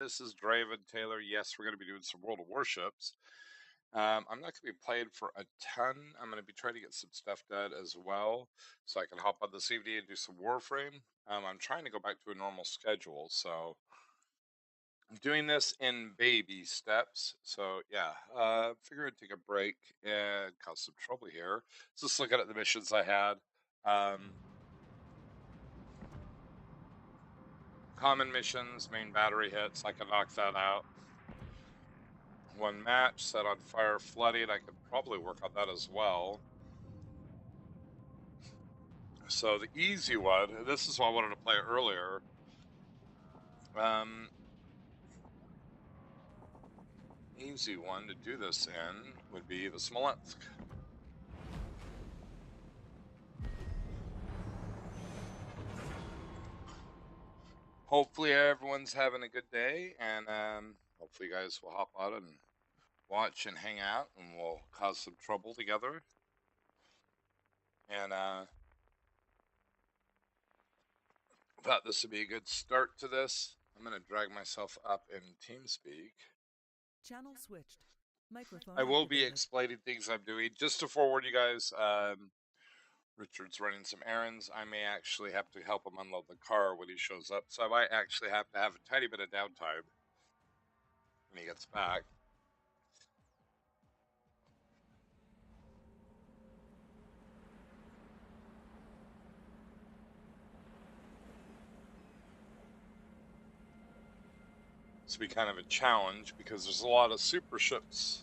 This is Draven Taylor. Yes, we're going to be doing some World of Warships. I'm not going to be playing for a ton. I'm going to be trying to get some stuff done as well, so I can hop on this evening and do some Warframe. I'm trying to go back to a normal schedule, so I'm doing this in baby steps. So yeah, figured I'd take a break and cause some trouble here. Just looking at the missions I had. Common missions, main battery hits, I can knock that out. One match, set on fire, flooding, I could probably work on that as well. So the easy one, this is why I wanted to play earlier. Easy one to do this in would be the Smolensk. Hopefully everyone's having a good day, and hopefully you guys will hop on and watch and hang out, and we'll cause some trouble together. And thought this would be a good start to this. I'm going to drag myself up in TeamSpeak. Channel switched. Microphone I will be activated. explaining things I'm doing. Just to forward you guys, Richard's running some errands. I may actually have to help him unload the car when he shows up. So I might actually have to have a tiny bit of downtime when he gets back. This will be kind of a challenge because there's a lot of super ships.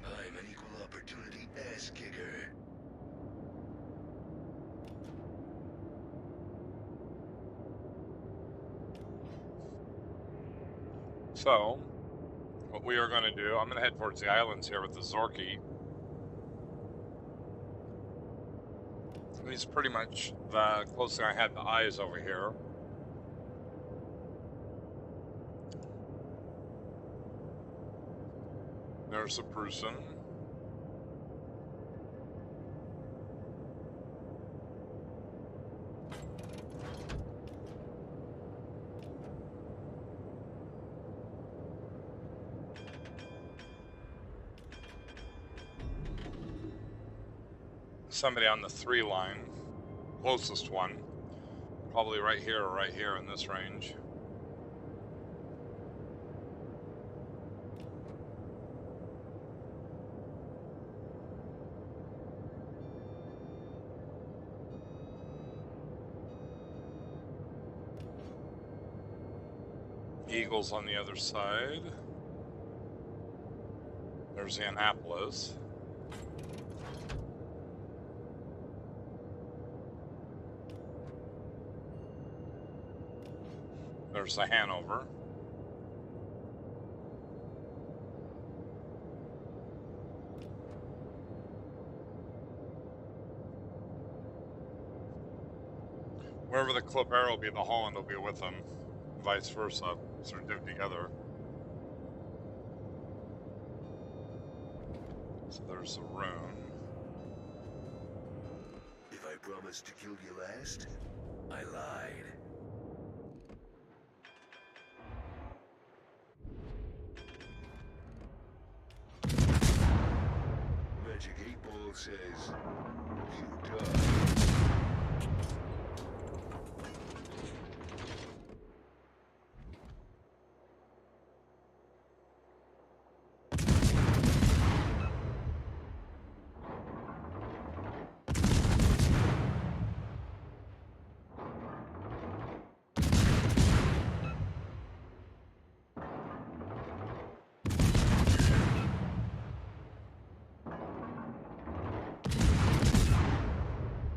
I'm an equal opportunity ass kicker. So, what we are going to do, I'm going to head towards the islands here with the Zorky. He's pretty much the closest thing I had to eyes over here. There's a person. Somebody on the 3 line, closest one, probably right here or right here in this range. Eagles on the other side. There's the Annapolis. There's the Hanover. Wherever the clip arrow will be, the Holland will be with them. Vice versa. So they're dipped together. So there's the rune. If I promised to kill you last, I lied. Magic 8 Ball says, you die.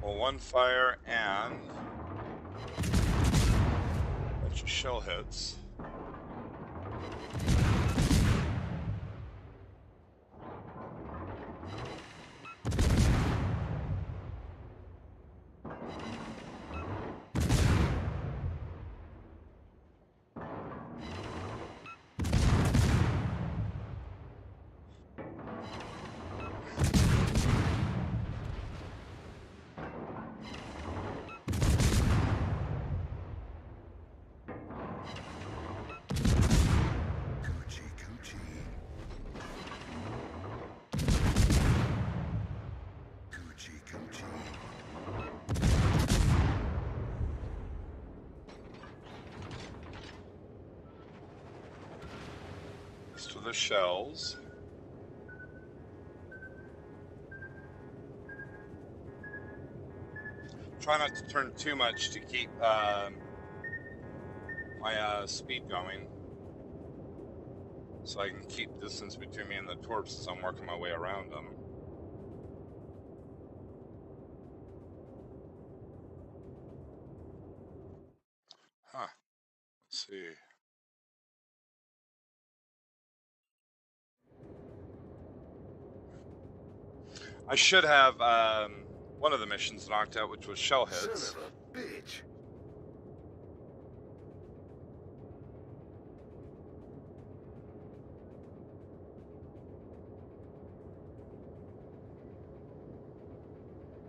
Well, one fire and a bunch of shell hits. the shells. Try not to turn too much to keep my speed going, so I can keep distance between me and the torps as I'm working my way around them. Huh. Let's see. I should have one of the missions knocked out, which was shell hits. Son of a bitch.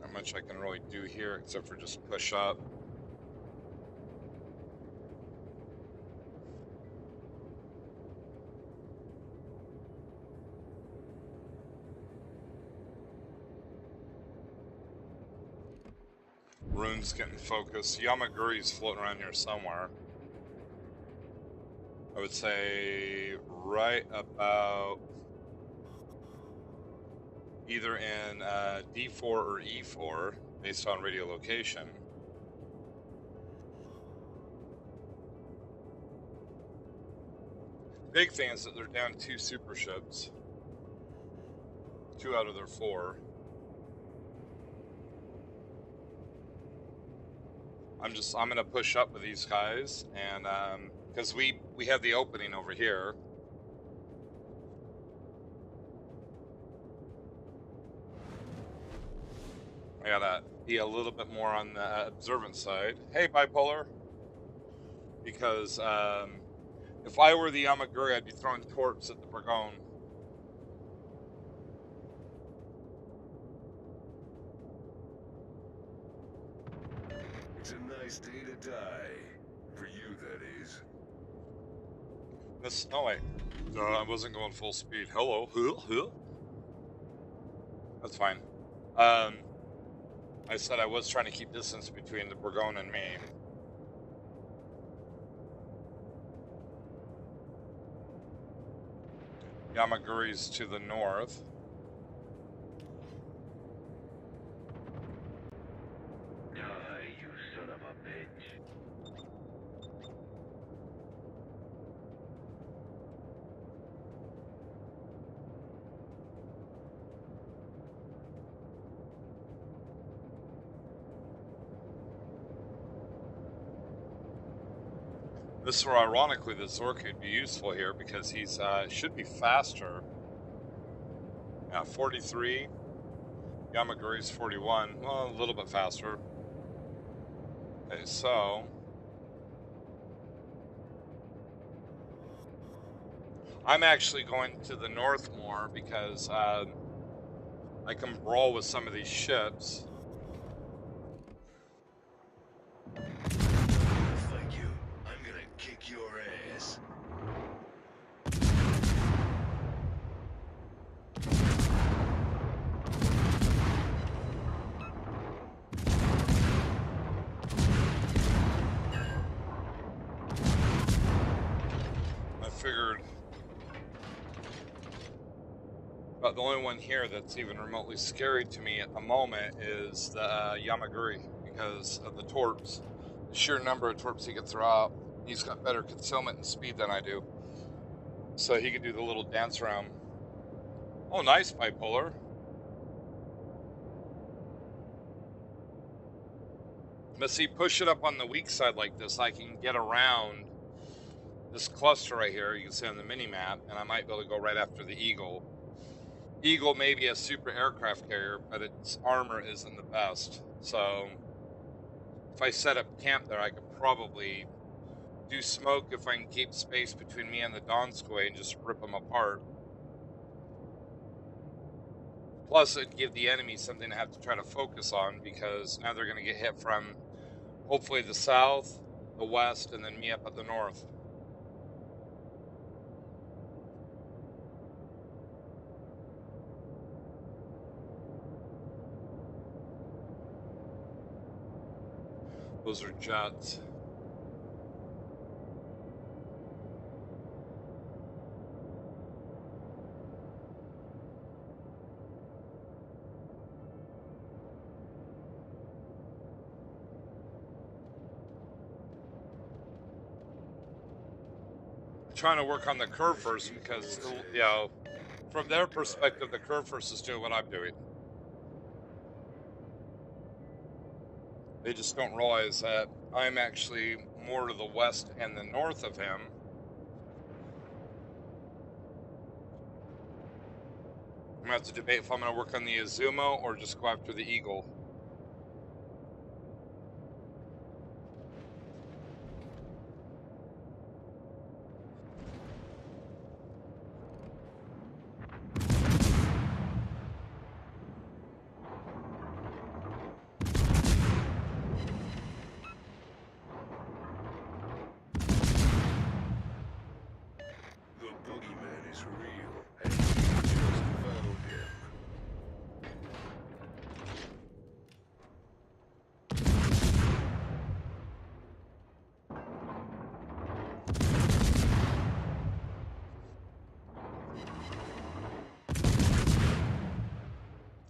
Not much I can really do here except for just push up. Rune's getting focused. Yamaguri's floating around here somewhere. I would say right about either in D4 or E4 based on radio location. Big thing is that they're down 2 super ships. 2 out of their 4. I'm gonna push up with these guys, and because we have the opening over here. I gotta be a little bit more on the observant side. Hey, bipolar. Because if I were the Yamaguri, I'd be throwing torps at the Burgone. It's a nice day to die. For you, that is. This, oh wait, no, I wasn't going full speed. Hello, that's fine. I said I was trying to keep distance between the Burgone and me. Yamaguri's to the north. Die, you son of a bitch. This is where, ironically, the Zork could be useful here because he's should be faster. Yeah, 43. Yamaguri's 41. Well, a little bit faster. Okay, so I'm actually going to the north more because I can brawl with some of these ships. Fuck you. I'm gonna kick your ass. I figured but the only one here that's even remotely scary to me at the moment is the Yamaguri because of the torps. The sheer number of torps he could throw out. He's got better concealment and speed than I do. So he could do the little dance around. Oh, nice, bipolar. But see, push it up on the weak side like this, I can get around this cluster right here, you can see on the mini-map, and I might be able to go right after the Eagle. Eagle may be a super aircraft carrier, but its armor isn't the best. So if I set up camp there, I could probably do smoke if I can keep space between me and the Donskoy and just rip them apart. Plus, it'd give the enemy something to have to try to focus on because now they're going to get hit from hopefully the south, the west, and then me up at the north. Those are jets. trying to work on the curve first because, you know, from their perspective, the curve first is doing what I'm doing. They just don't realize that I'm actually more to the west and the north of him. I'm going to have to debate if I'm going to work on the Azumo or just go after the Eagle. The boogeyman is real, and we just found him.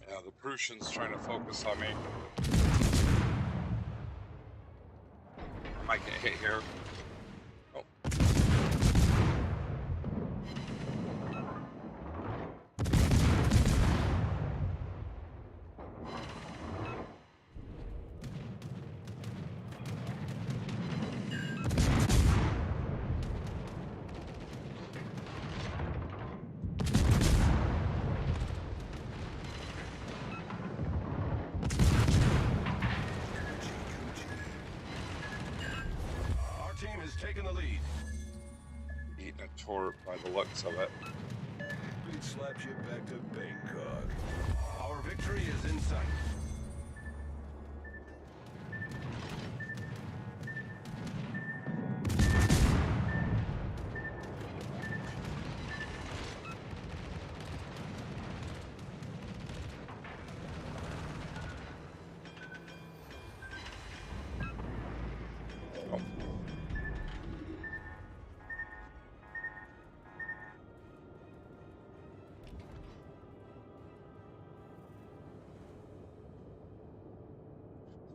Yeah, the Prussian's trying to focus on me. I might get hit here. Oh. Our team has taken the lead. Eating a tort by the looks of it. We'd slapped you back to Bangkok. Our victory is in sight. Oh.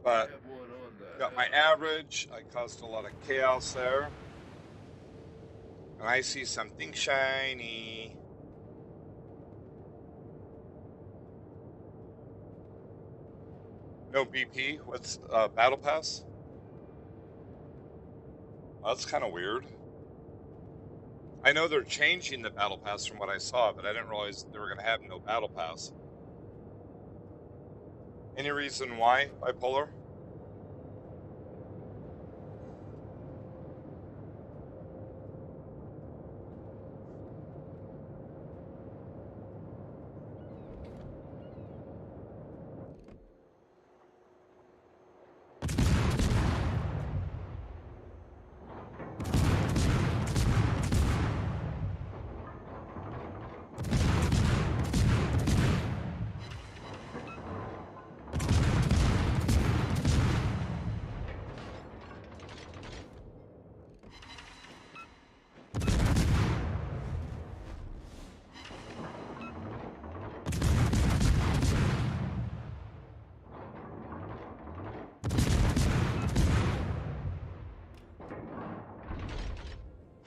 But got my average. I caused a lot of chaos there. And I see something shiny. No BP. What's battle pass? Oh, that's kind of weird. I know they're changing the battle pass from what I saw, but I didn't realize they were going to have no battle pass. Any reason why, Bipolar?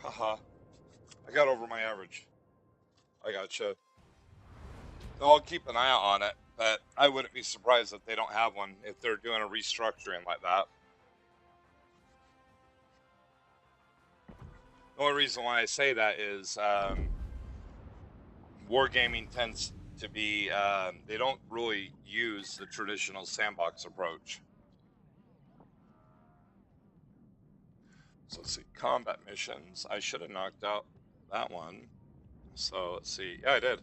Haha. I got over my average. I gotcha. I'll keep an eye out on it, but I wouldn't be surprised if they don't have one if they're doing a restructuring like that. The only reason why I say that is wargaming tends to be, they don't really use the traditional sandbox approach. So let's see, combat missions. I should have knocked out that one. So let's see. Yeah, I did.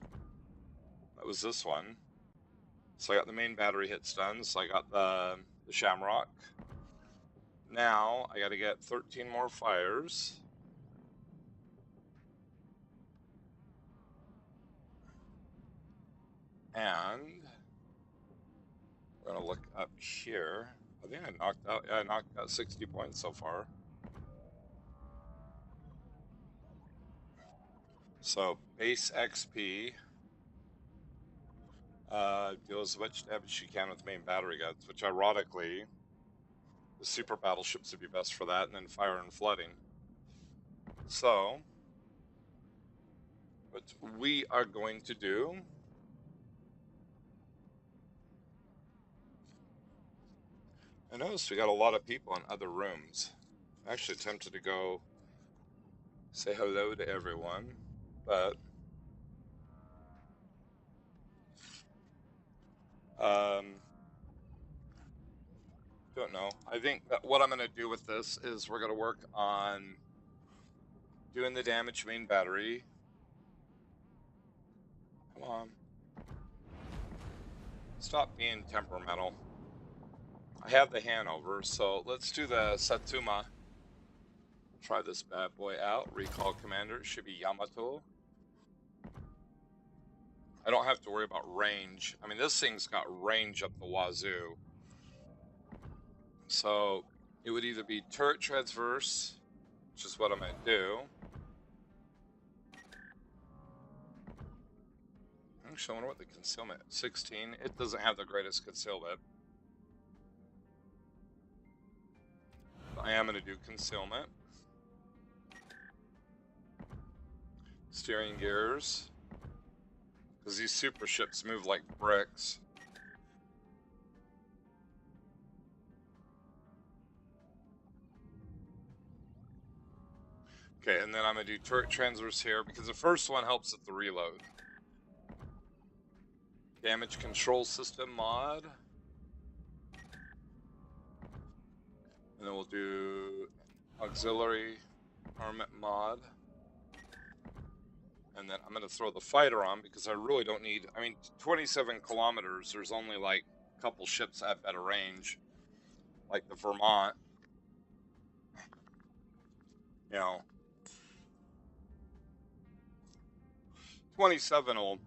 That was this one. So I got the main battery hits done. So I got the Shamrock. Now I got to get 13 more fires. And we're going to look up here. I think I knocked out, yeah, I knocked out 60 points so far. So base XP deals as much damage as you can with main battery guns, which ironically, the super battleships would be best for that, and then fire and flooding. So what we are going to do. I noticed we got a lot of people in other rooms. I'm actually tempted to go say hello to everyone, but don't know. I think that what I'm going to do with this is we're going to work on doing the damage main battery. Come on. Stop being temperamental. I have the Hanover, so let's do the Satsuma. Try this bad boy out. Recall commander. It should be Yamato. I don't have to worry about range. I mean, this thing's got range up the wazoo. So it would either be turret transverse, which is what I'm going to do. Actually, I wonder what the concealment. 16. It doesn't have the greatest concealment. I am going to do concealment. Steering gears. Because these super ships move like bricks. Okay, and then I'm going to do turret transverse here because the first one helps at the reload. Damage control system mod. And then we'll do auxiliary armament mod. And then I'm going to throw the fighter on because I really don't need... I mean, 27 kilometers, there's only like a couple ships at better range. Like the Vermont. You know. 27 will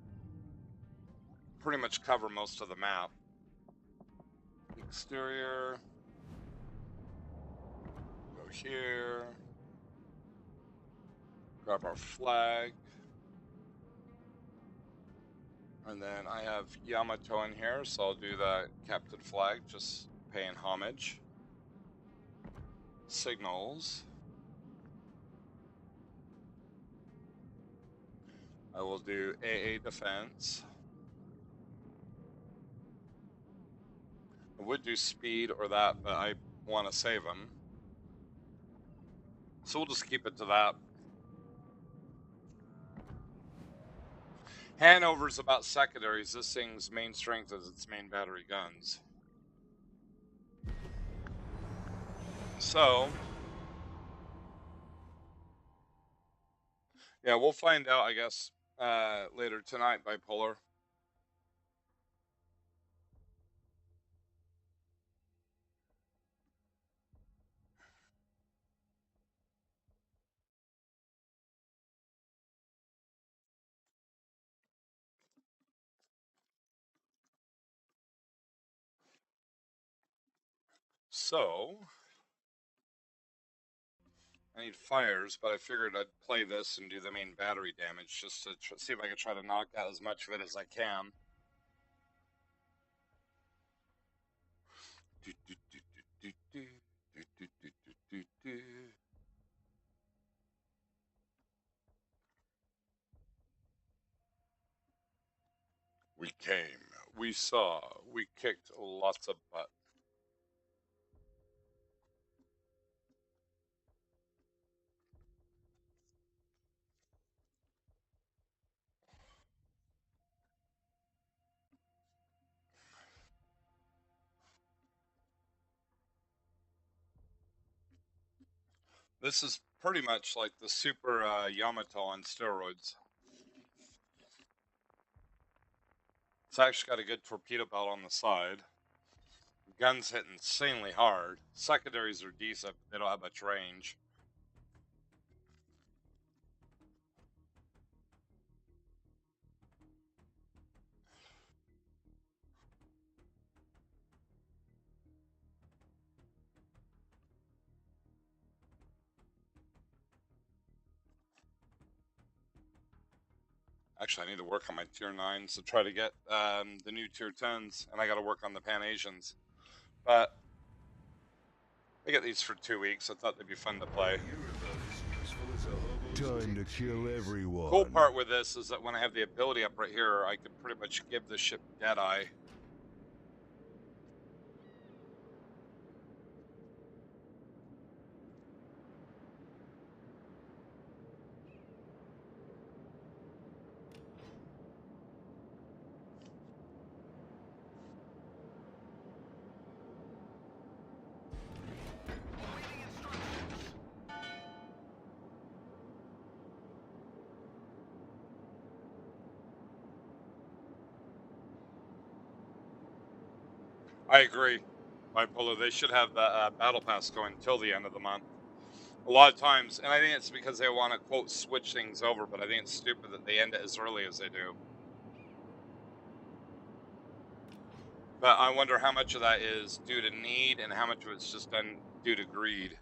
pretty much cover most of the map. Exterior. Go here. Grab our flag. And then I have Yamato in here, so I'll do the captain flag, just paying homage. Signals. I will do AA defense. I would do speed or that, but I want to save him. So we'll just keep it to that. Hanover's about secondaries. This thing's main strength is its main battery guns. So, yeah, we'll find out, I guess, later tonight, Bipolar. So, I need fires, but I figured I'd play this and do the main battery damage just to see if I can try to knock out as much of it as I can. We came, we saw, we kicked lots of butt. This is pretty much like the Super Yamato on steroids. It's actually got a good torpedo belt on the side. Guns hit insanely hard. Secondaries are decent, but they don't have much range. Actually, I need to work on my tier 9s to try to get the new tier 10s, and I got to work on the Pan-Asians. But I get these for 2 weeks. I thought they'd be fun to play. You're about as useful as a hobo Time to kill everyone. Cool part with this is that when I have the ability up right here, I can pretty much give the ship Deadeye. I agree. Bipolar, they should have the battle pass going until the end of the month. A lot of times, and I think it's because they want to, quote, switch things over, but I think it's stupid that they end it as early as they do. But I wonder how much of that is due to need and how much of it's just done due to greed.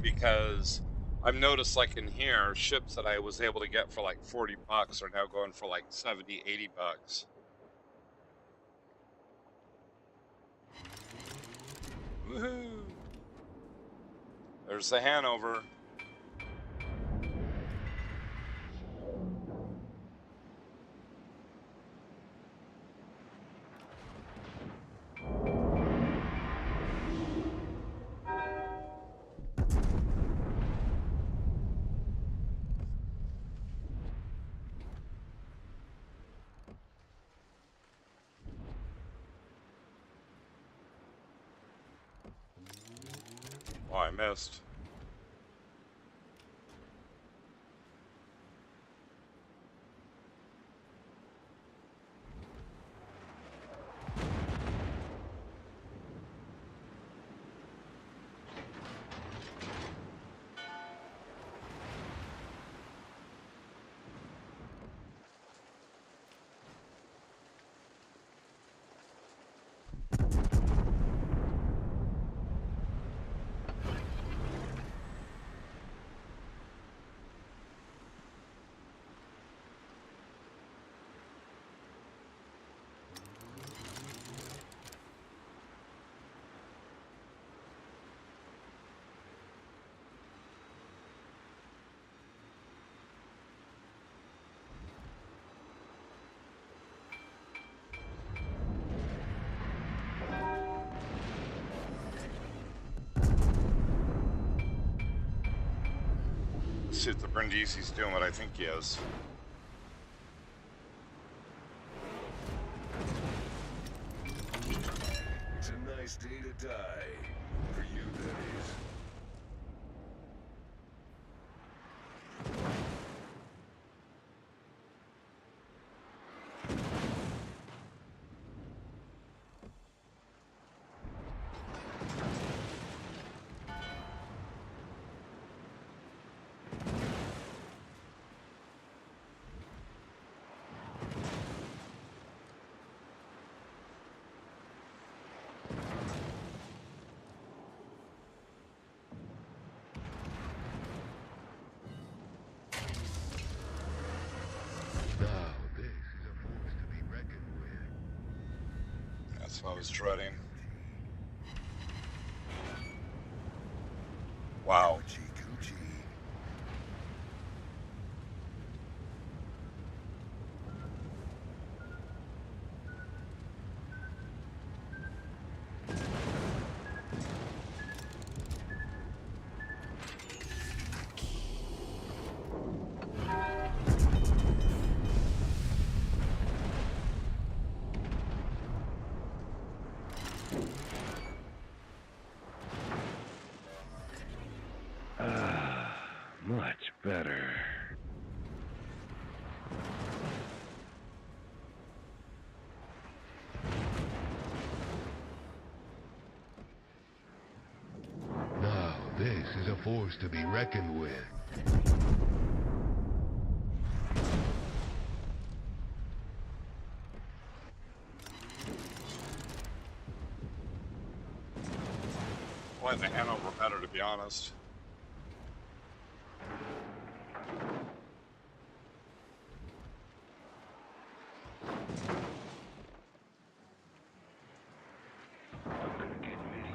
Because I've noticed, like in here, ships that I was able to get for like 40 bucks are now going for like 70, 80 bucks. Woohoo! There's the Hanover. Oh, I missed. Let's see if the Brindisi's doing what I think he is. It's a nice day to die. For you, that is. That's what I was dreading. Wow. Much better. Now, this is a force to be reckoned with. I like the Hanover better, to be honest. I'm gonna get me.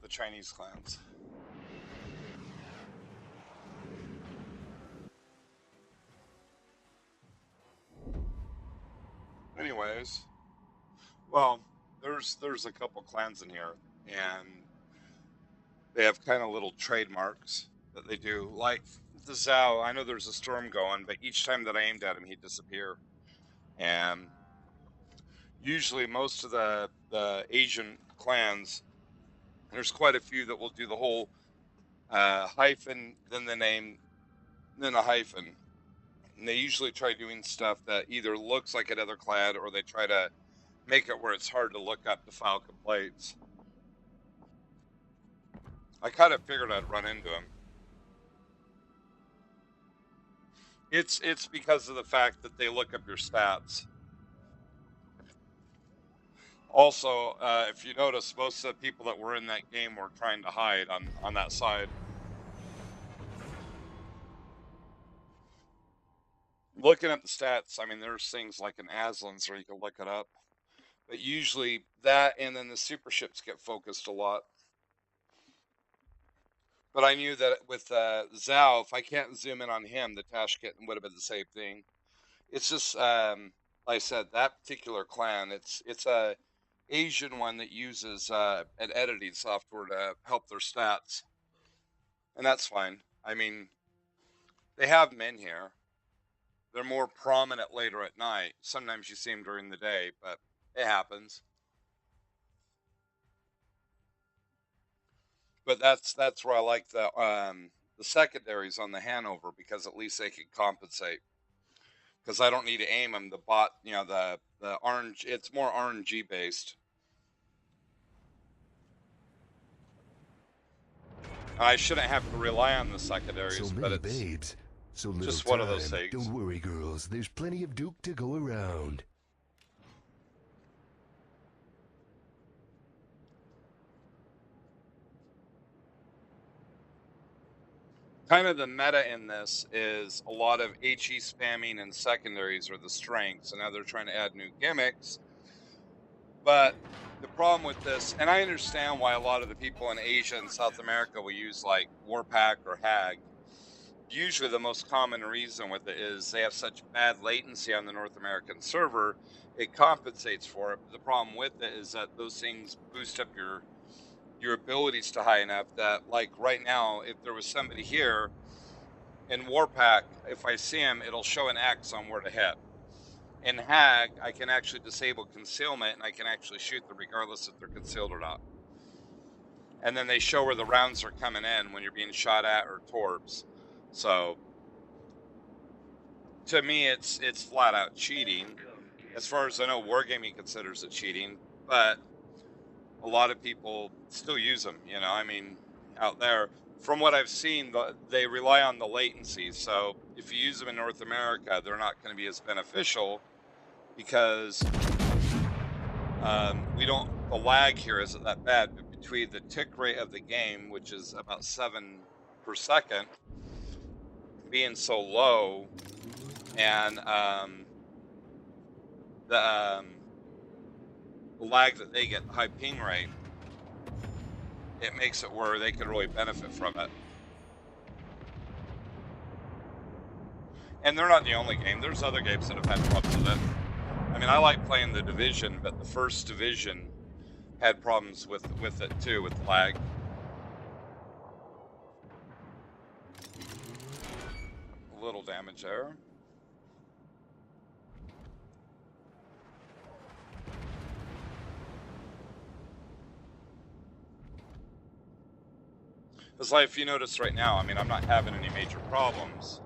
the Chinese clans. Anyways, well, there's a couple clans in here, and they have kind of little trademarks that they do. Like the Zhao, I know there's a storm going, but each time that I aimed at him, he'd disappear. And usually, most of the Asian clans, there's quite a few that will do the whole hyphen, then the name, then a hyphen. And they usually try doing stuff that either looks like another clan or they try to make it where it's hard to look up to file complaints. I kind of figured I'd run into him. It's because of the fact that they look up your stats. Also, if you notice, most of the people that were in that game were trying to hide on that side. Looking at the stats, I mean, there's things like an Aslan's where you can look it up. But usually that and then the super ships get focused a lot. But I knew that with Zhao, if I can't zoom in on him, the Tashkent would have been the same thing. It's just, like I said, that particular clan, it's a Asian one that uses an editing software to help their stats. And that's fine. I mean, they have men here. They're more prominent later at night. Sometimes you see them during the day, but it happens. But that's where I like the secondaries on the Hanover, because at least they can compensate. Because I don't need to aim them. The bot, you know, the orange, it's more RNG based. I shouldn't have to rely on the secondaries, So but many it's babes, so little just time. one of those things. Don't worry, girls. There's plenty of Duke to go around. Kind of the meta in this is a lot of HE spamming and secondaries are the strengths, and now they're trying to add new gimmicks. But the problem with this, and I understand why a lot of the people in Asia and South America will use like Warpack or Hag. Usually the most common reason with it is they have such bad latency on the North American server, it compensates for it. But the problem with it is that those things boost up your abilities to high enough that, like right now, if there was somebody here in Warpack, if I see him, it'll show an X on where to hit. In Hag, I can actually disable concealment and I can actually shoot them regardless if they're concealed or not. And then they show where the rounds are coming in when you're being shot at or torbs. So to me, it's flat out cheating. As far as I know, Wargaming considers it cheating, but a lot of people still use them. You know, I mean, out there, from what I've seen, they rely on the latency. So if you use them in North America, they're not going to be as beneficial because the lag here isn't that bad. But between the tick rate of the game, which is about 7 per second, being so low, and the lag that they get, the high ping rate, it makes it where they could really benefit from it. And they're not the only game. There's other games that have had problems with it. I mean, I like playing the Division, but the first Division had problems with it too, with lag. A little damage there. It's like, if you notice right now, I mean, I'm not having any major problems.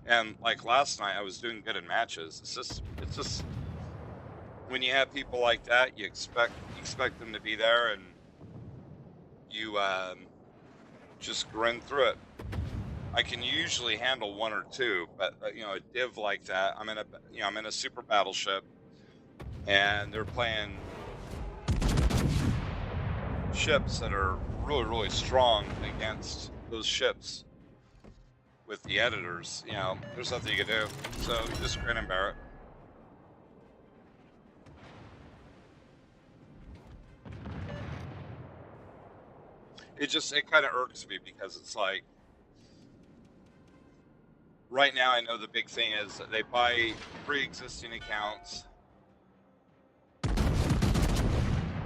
And like last night, I was doing good in matches. It's just when you have people like that, you expect them to be there, and you just grin through it. I can usually handle one or two, but you know, a div like that, I'm in a super battleship, and they're playing ships that are really, really strong against those ships with the editors. You know, there's nothing you can do. So you just grin and bear it. it kind of irks me because it's like, right now I know the big thing is that they buy pre-existing accounts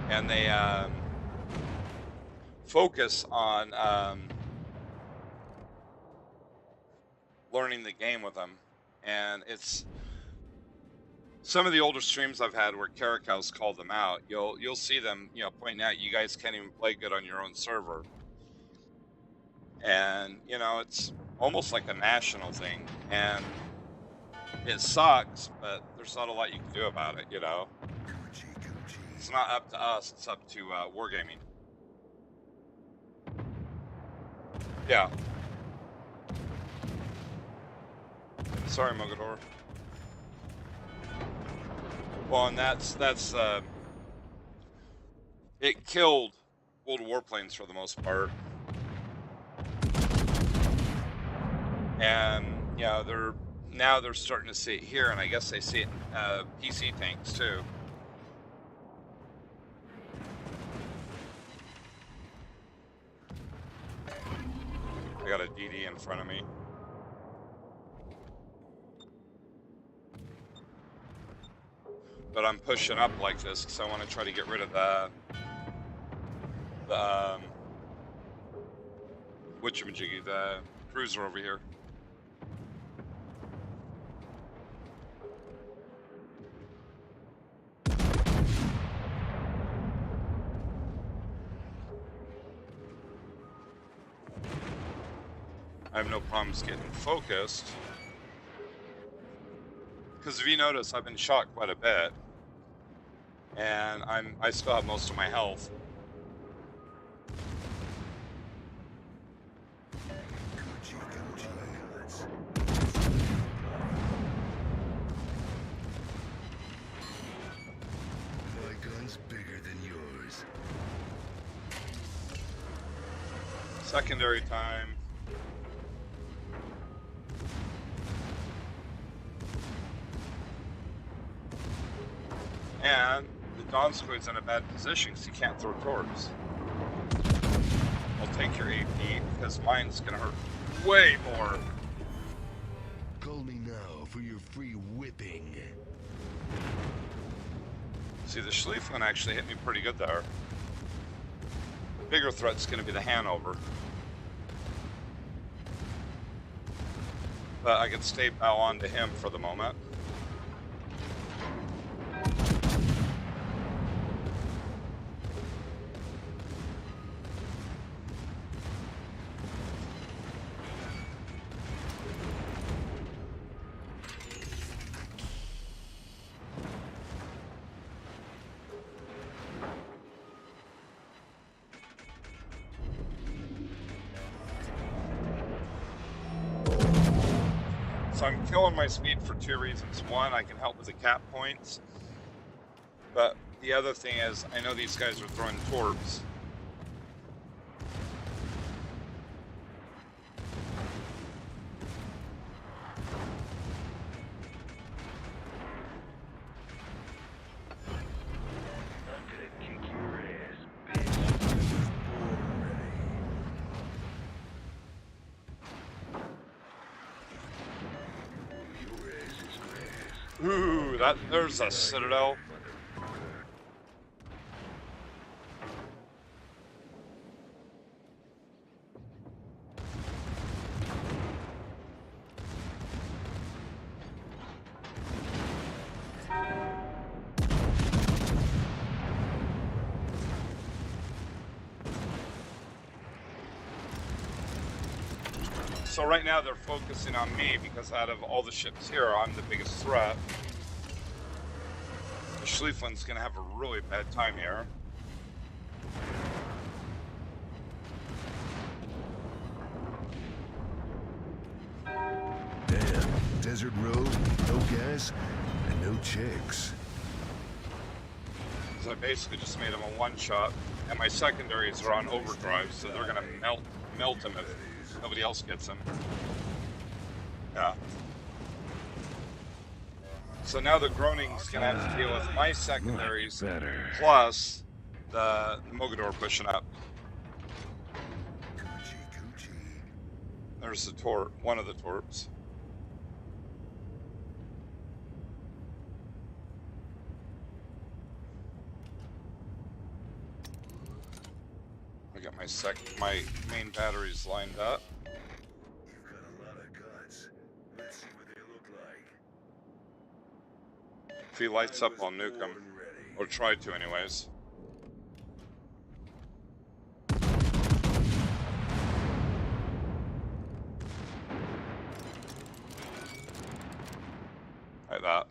and they focus on learning the game with them. And it's some of the older streams I've had where Caracal's called them out. You'll see them, you know, pointing out you guys can't even play good on your own server. And, you know, it's almost like a national thing. And it sucks, but there's not a lot you can do about it, you know? It's not up to us, it's up to Wargaming. Yeah. Sorry, Mogador. Well, and that's it killed World of Warplanes for the most part. And, you know, they're starting to see it here, and I guess they see it in PC tanks too. I got a DD in front of me. But I'm pushing up like this because I want to try to get rid of the whatchamajiggy, the cruiser over here. I have no problems getting focused. Because if you notice, I've been shot quite a bit. And I still have most of my health. My gun's bigger than yours. Secondary time. And the Dawn Squid's in a bad position because he can't throw torps. I'll take your AP because mine's gonna hurt way more. Call me now for your free whipping. See, the Schlieffen actually hit me pretty good there. The bigger threat's gonna be the Hanover. But I can stay bow on to him for the moment. So I'm killing my speed for two reasons. One, I can help with the cap points. But the other thing is, I know these guys are throwing torps. Ooh, there's a Citadel. So right now they're focusing on me because out of all the ships here, I'm the biggest threat. The Schlieffen's gonna have a really bad time here. Damn, desert road, no gas, and no chicks. So I basically just made them a one-shot, and my secondaries are on overdrive, so they're gonna melt him if nobody else gets him. Yeah. So now the Groening's gonna have to deal with my secondaries plus the Mogador pushing up. There's the torp, one of the torps. I got my main batteries lined up. You've got a lot of guns. Let's see what they look like. If he lights I up, was I'll nuke him. born ready. Or try to, anyways. Like that.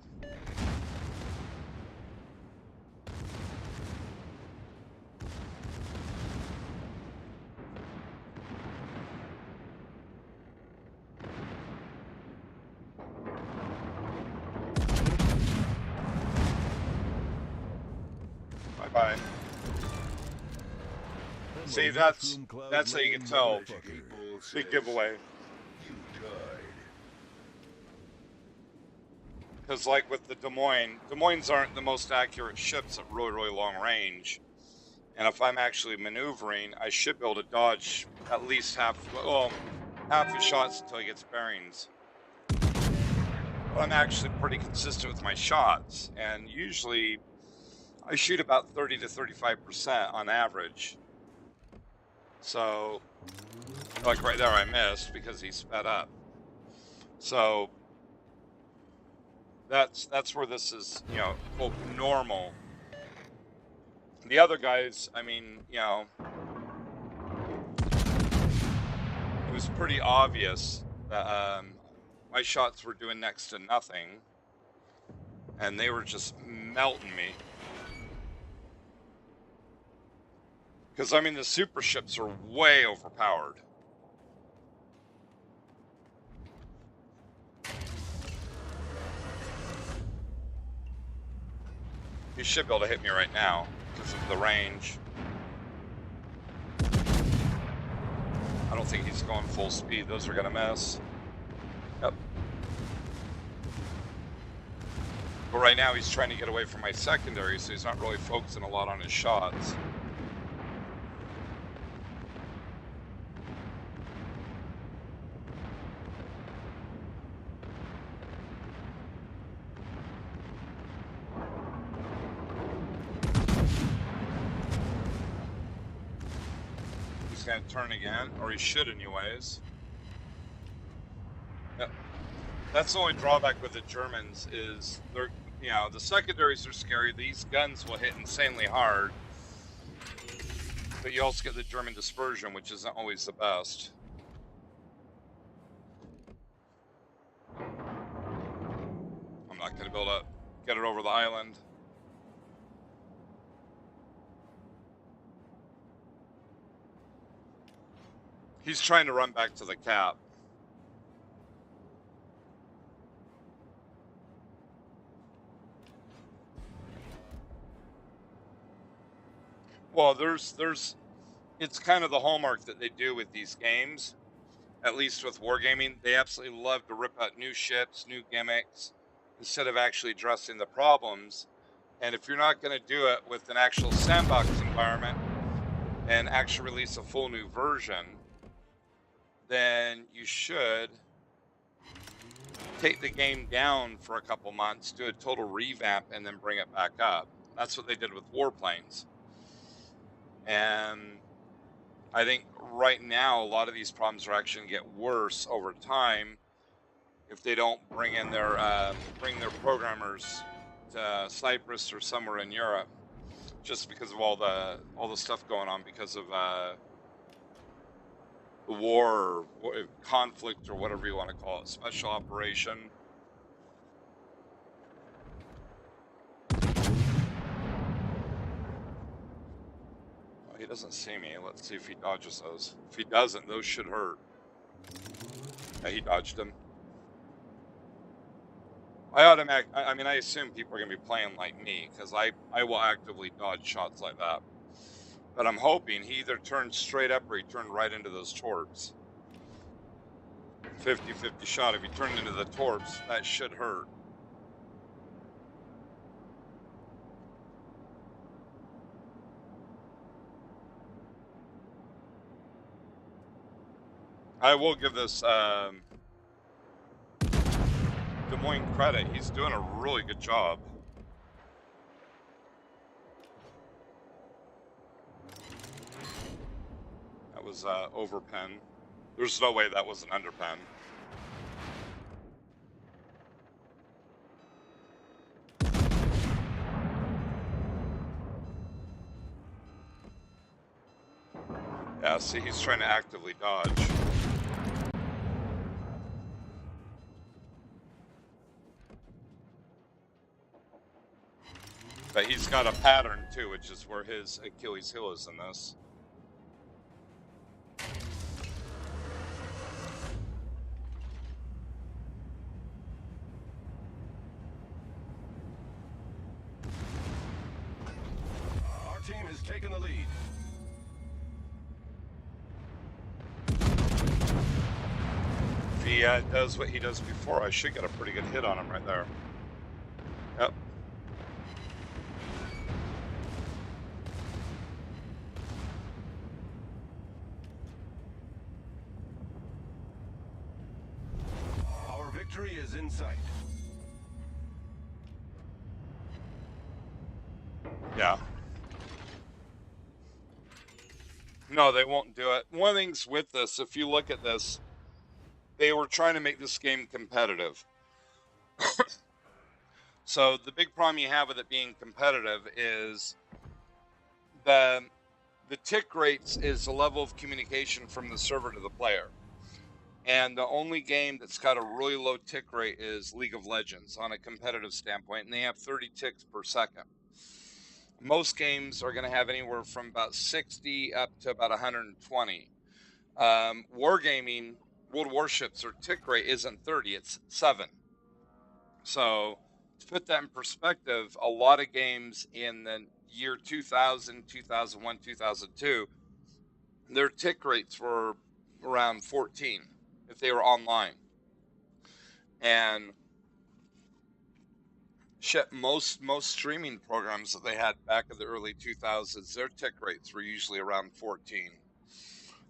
Bye-bye. See, that's how you can tell. Big giveaway. You died. Because like with the Des Moines aren't the most accurate ships at really, really long range. And if I'm actually maneuvering, I should be able to dodge at least half his shots until he gets bearings. But I'm actually pretty consistent with my shots. And usually I shoot about 30 to 35% on average. So, like right there, I missed because he sped up. So that's where this is, quote, normal. The other guys, I mean, it was pretty obvious that my shots were doing next to nothing, and they were just melting me. Because, I mean, the super ships are way overpowered. He should be able to hit me right now because of the range. I don't think he's going full speed. Those are going to miss. Yep. But right now he's trying to get away from my secondary, so he's not really focusing a lot on his shots. He's going to turn again, or he should anyways. Yep. That's the only drawback with the Germans is they're, the secondaries are scary. These guns will hit insanely hard. But you also get the German dispersion, which isn't always the best. I'm not going to be able to get it over the island. He's trying to run back to the cap. Well, it's kind of the hallmark that they do with these games, at least with wargaming. They absolutely love to rip out new ships, new gimmicks, instead of actually addressing the problems. And if you're not going to do it with an actual sandbox environment and actually release a full new version, then you should take the game down for a couple months, do a total revamp, and then bring it back up. That's what they did with warplanes. And I think right now a lot of these problems are actually going to get worse over time if they don't bring in their programmers to Cyprus or somewhere in Europe, just because of all the stuff going on because of the war or conflict or whatever you want to call it, special operation. Oh, he doesn't see me. Let's see if he dodges those. If he doesn't, those should hurt. Yeah, he dodged them. I assume people are going to be playing like me, because I will actively dodge shots like that. But I'm hoping he either turned straight up or he turned right into those torps. 50-50 shot. If he turned into the torps, that should hurt. I will give this Des Moines credit. He's doing a really good job. That was overpen. There's no way that was an underpen. Yeah, see, he's trying to actively dodge. But he's got a pattern too, which is where his Achilles heel is in this. Our team has taken the lead. If he does what he does before, I should get a pretty good hit on him right there. Yep. Our victory is in sight. Yeah. No, they won't do it. One of the things with this, if you look at this, they were trying to make this game competitive. So the big problem you have with it being competitive is the tick rates is the level of communication from the server to the player. And the only game that's got a really low tick rate is League of Legends on a competitive standpoint, and they have 30 ticks per second. Most games are going to have anywhere from about 60 up to about 120. Wargaming, World Warships, or tick rate isn't 30, it's 7. So to put that in perspective, a lot of games in the year 2000, 2001, 2002, their tick rates were around 14 if they were online. And shit, most streaming programs that they had back in the early 2000s, their tick rates were usually around 14.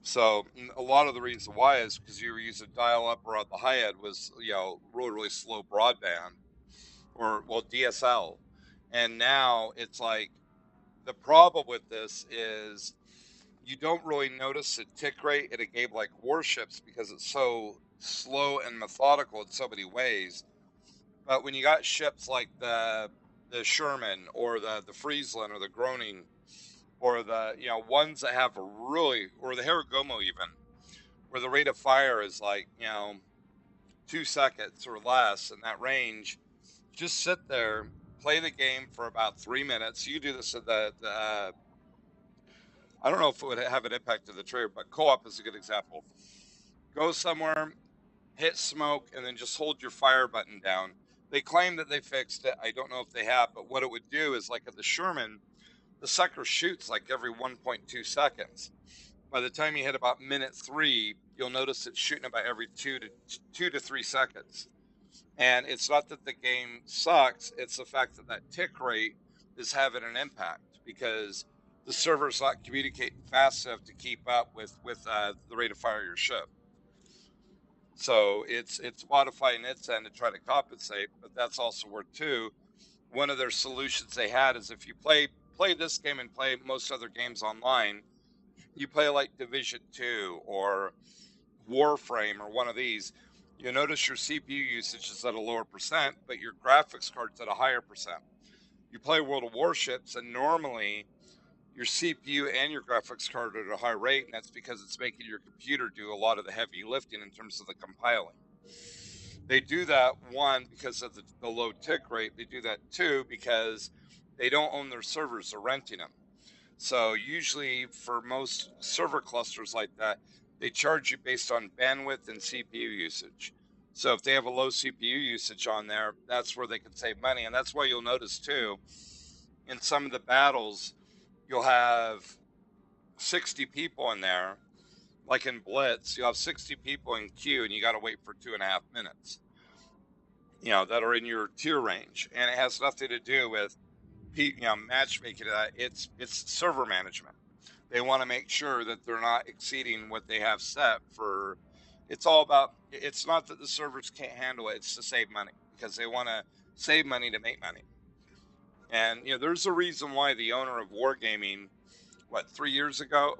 So a lot of the reason why is because you were using dial-up, or on the high end was, really slow broadband, or well, DSL. And now it's like, the problem with this is you don't really notice a tick rate in a game like Warships because it's so slow and methodical in so many ways. But when you got ships like the Sherman, or the Friesland, or the Groningen, or the ones that have a really, or the Haragomo even, where the rate of fire is like 2 seconds or less in that range, just sit there, play the game for about 3 minutes. You do this at the I don't know if it would have an impact to the trade, but co-op is a good example. Go somewhere, hit smoke, and then just hold your fire button down. They claim that they fixed it. I don't know if they have, but what it would do is, like at the Sherman, the sucker shoots like every 1.2 seconds. By the time you hit about minute 3, you'll notice it's shooting about every 2 to 3 seconds. And it's not that the game sucks, it's the fact that that tick rate is having an impact because the server's not communicating fast enough to keep up with the rate of fire of your ship. So it's modifying its end to try to compensate, but that's also where too, one of their solutions they had is, if you play this game and play most other games online, you play like Division 2 or Warframe or one of these, you notice your CPU usage is at a lower percent, but your graphics card's at a higher percent. You play World of Warships, and normally your CPU and your graphics card are at a high rate, and that's because it's making your computer do a lot of the heavy lifting in terms of the compiling. They do that, one, because of the low tick rate. They do that, two, because they don't own their servers, they're renting them. So usually for most server clusters like that, they charge you based on bandwidth and CPU usage. So if they have a low CPU usage on there, that's where they can save money. And that's why you'll notice too, in some of the battles, you'll have 60 people in there. Like in Blitz, you'll have 60 people in queue, and you got to wait for 2.5 minutes, that are in your tier range. And it has nothing to do with matchmaking. It's server management. They want to make sure that they're not exceeding what they have set for it's all about, it's not that the servers can't handle it, it's to save money because they want to save money to make money. And there's a reason why the owner of Wargaming, what, 3 years ago,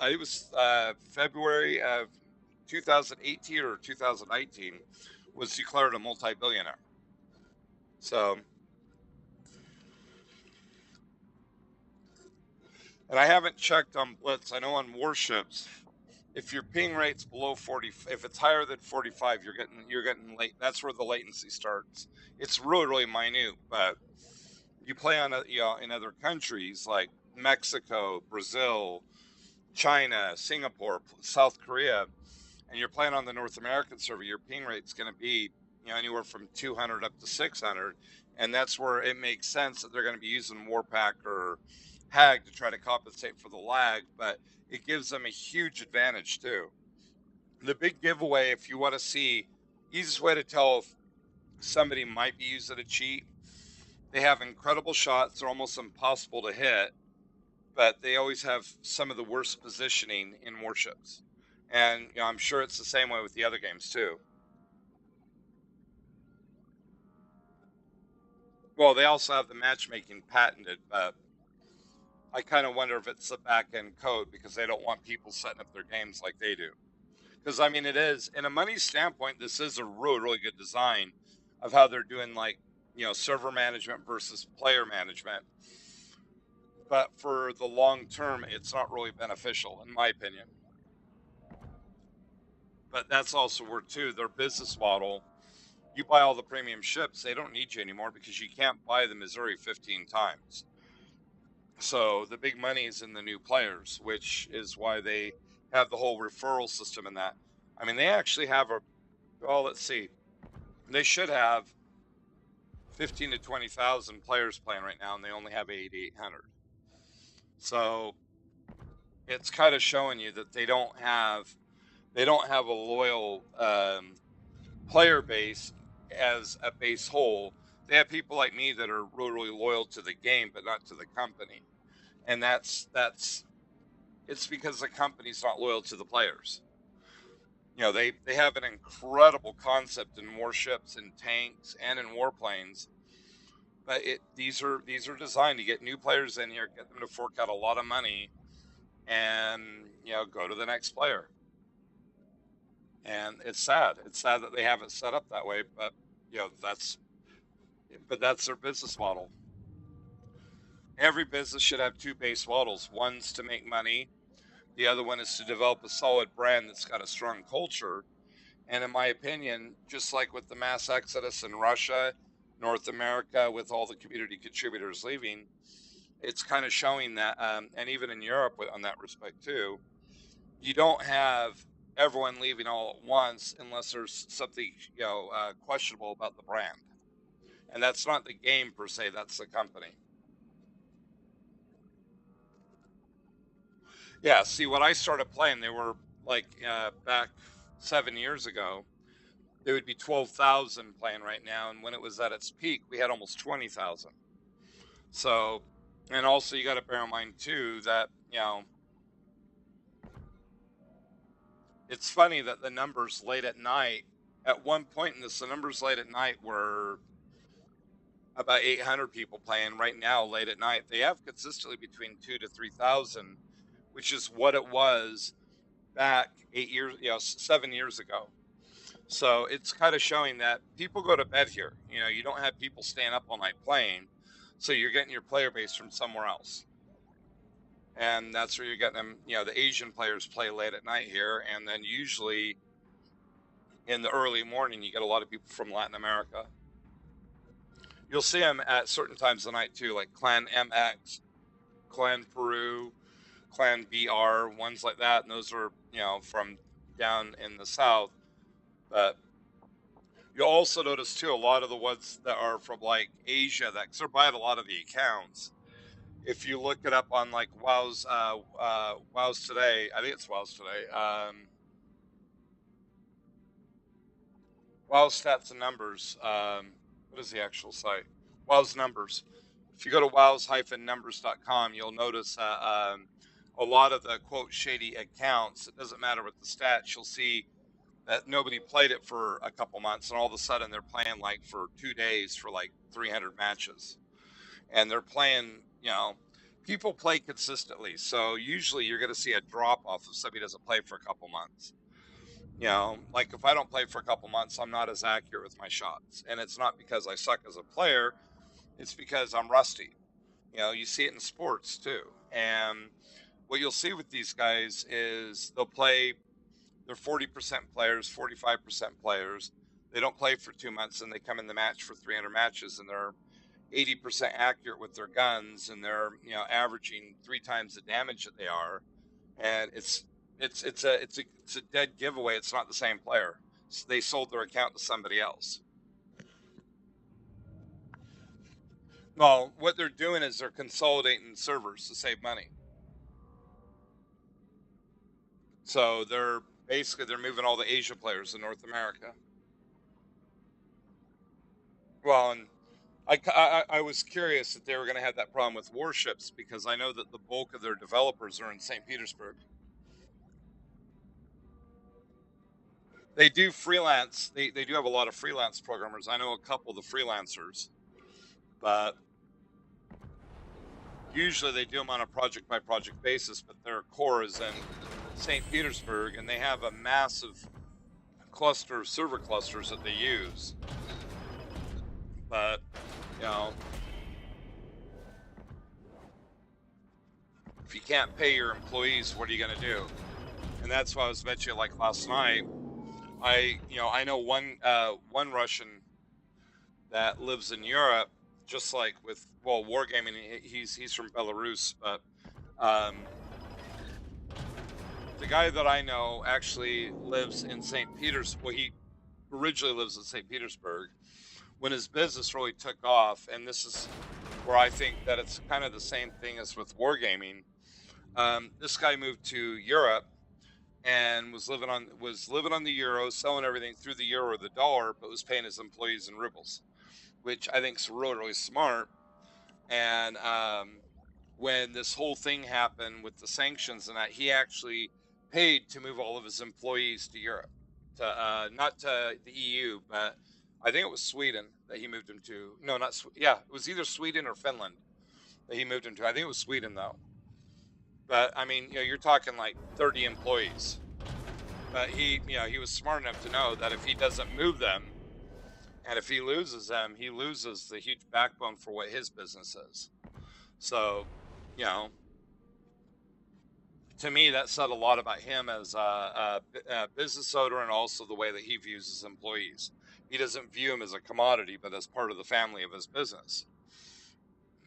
it was February of 2018 or 2019, was declared a multi-billionaire. So, and I haven't checked on Blitz. I know on Warships, if your ping rate's below 40, if it's higher than 45, you're getting late. That's where the latency starts. It's really really minute, but you play on in other countries like Mexico, Brazil, China, Singapore, South Korea, and you're playing on the North American server, your ping rate's going to be anywhere from 200 up to 600, and that's where it makes sense that they're going to be using Warpack or Hag to try to compensate for the lag, but it gives them a huge advantage too. The big giveaway, if you want to see, easiest way to tell if somebody might be using a cheat, they have incredible shots, they're almost impossible to hit, but they always have some of the worst positioning in Warships. And I'm sure it's the same way with the other games too. Well, they also have the matchmaking patented, but I kind of wonder if it's the back end code because they don't want people setting up their games like they do. Because I mean, it is, in a money standpoint, this is a really really good design of how they're doing, like server management versus player management. But for the long term, it's not really beneficial, in my opinion. But that's also where too their business model. You buy all the premium ships, they don't need you anymore because you can't buy the Missouri 15 times. So the big money is in the new players, which is why they have the whole referral system in that. I mean, they actually have let's see, they should have 15 to 20,000 players playing right now, and they only have 8,800. So it's kind of showing you that they don't have a loyal player base as a base whole. They have people like me that are really really loyal to the game, but not to the company, and that's it's because the company's not loyal to the players. They have an incredible concept in warships and tanks and in warplanes, but these are designed to get new players in here, get them to fork out a lot of money, and go to the next player. And it's sad. It's sad that they have it set up that way, but that's their business model. Every business should have two base models. One's to make money. The other one is to develop a solid brand that's got a strong culture. And in my opinion, just like with the mass exodus in Russia, North America, with all the community contributors leaving, it's kind of showing that, and even in Europe on that respect too, you don't have everyone leaving all at once unless there's something questionable about the brand, and that's not the game per se. That's the company. Yeah. See, when I started playing, they were like back 7 years ago. There would be 12,000 playing right now, and when it was at its peak, we had almost 20,000. So, and also you got to bear in mind too that it's funny that the numbers late at night. At one point in this, the numbers late at night were about 800 people playing. Right now, late at night, they have consistently between 2 to 3,000, which is what it was back 8 years, 7 years ago. So it's kind of showing that people go to bed here. You don't have people staying up all night playing, so you're getting your player base from somewhere else, and that's where you're getting them. The Asian players play late at night here, and then usually in the early morning, you get a lot of people from Latin America. You'll see them at certain times of the night too, like Clan MX, Clan Peru, Clan BR, ones like that, and those are from down in the south. But you'll also notice too a lot of the ones that are from like Asia, that cause they're buying a lot of the accounts. If you look it up on like Wow's Today, I think it's Wow's Today. Wow's Stats and Numbers. What is the actual site? Wow's Numbers. If you go to wows-numbers.com, you'll notice a lot of the quote shady accounts. It doesn't matter what the stats. You'll see that nobody played it for a couple months, and all of a sudden they're playing like for 2 days for like 300 matches, and they're playing. People play consistently, so usually you're going to see a drop off if somebody doesn't play for a couple months. Like if I don't play for a couple months, I'm not as accurate with my shots, and it's not because I suck as a player; it's because I'm rusty. You see it in sports too, and what you'll see with these guys is they'll play. They're 40% players, 45% players. They don't play for 2 months, and they come in the match for 300 matches, and they're 80% accurate with their guns, and they're averaging 3 times the damage that they are, and it's a dead giveaway. It's not the same player. They sold their account to somebody else. Well, what they're doing is they're consolidating servers to save money. So they're moving all the Asia players to North America. Well, and I was curious that they were going to have that problem with Warships because I know that the bulk of their developers are in St. Petersburg. They do freelance. They do have a lot of freelance programmers. I know a couple of the freelancers, but usually they do them on a project by project basis. But their core is in St. Petersburg, and they have a massive cluster of server clusters that they use. But you know, if you can't pay your employees, what are you going to do? And that's why I was mentioning like last night. I know one Russian that lives in Europe, just like with wargaming. He's from Belarus, but um, the guy that I know actually lives in St. Peters. Well, he originally lives in St. Petersburg. When his business really took off, and this is where I think that it's kind of the same thing as with wargaming. This guy moved to Europe and was living on the euro, selling everything through the euro or the dollar, but was paying his employees in rubles, which I think is really really smart. And when this whole thing happened with the sanctions and that, he actually paid to move all of his employees to Europe, to not to the EU, but I think it was Sweden that he moved him to. No, not yeah, it was either Sweden or Finland that he moved him to. I think it was Sweden though. But I mean, you're talking like 30 employees. But he was smart enough to know that if he doesn't move them, and if he loses them, he loses the huge backbone for what his business is. So, you know, to me, that said a lot about him as a business owner and also the way that he views his employees. He doesn't view them as a commodity, but as part of the family of his business.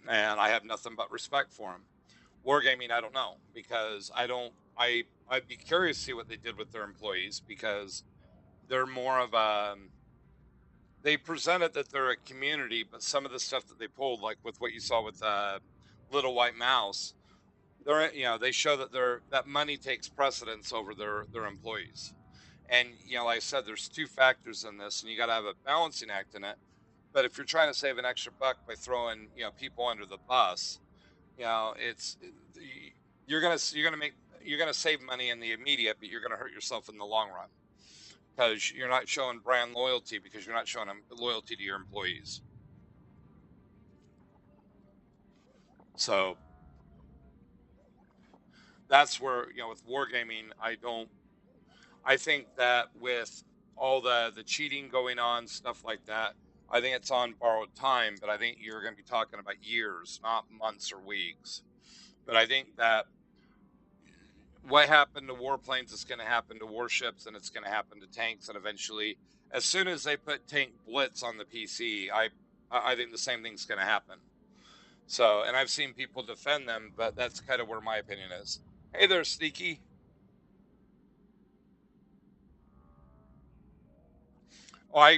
And I have nothing but respect for him. Wargaming, I don't know because I don't. I'd be curious to see what they did with their employees because they're more of a. They presented that they're a community, but some of the stuff that they pulled, like with what you saw with Little White Mouse, they show that that money takes precedence over their employees. And like I said, there's two factors in this, and you got to have a balancing act in it. But if you're trying to save an extra buck by throwing people under the bus, it's you're gonna save money in the immediate, but you're gonna hurt yourself in the long run because you're not showing brand loyalty because you're not showing them loyalty to your employees. So that's where with wargaming, I think that with all the cheating going on, stuff like that, I think it's on borrowed time. But I think you're going to be talking about years, not months or weeks. But I think that what happened to warplanes is going to happen to warships, and it's going to happen to tanks, and eventually, as soon as they put tank blitz on the PC, I think the same thing's going to happen. So, and I've seen people defend them, but that's kind of where my opinion is. Hey there, Sneaky. Oh,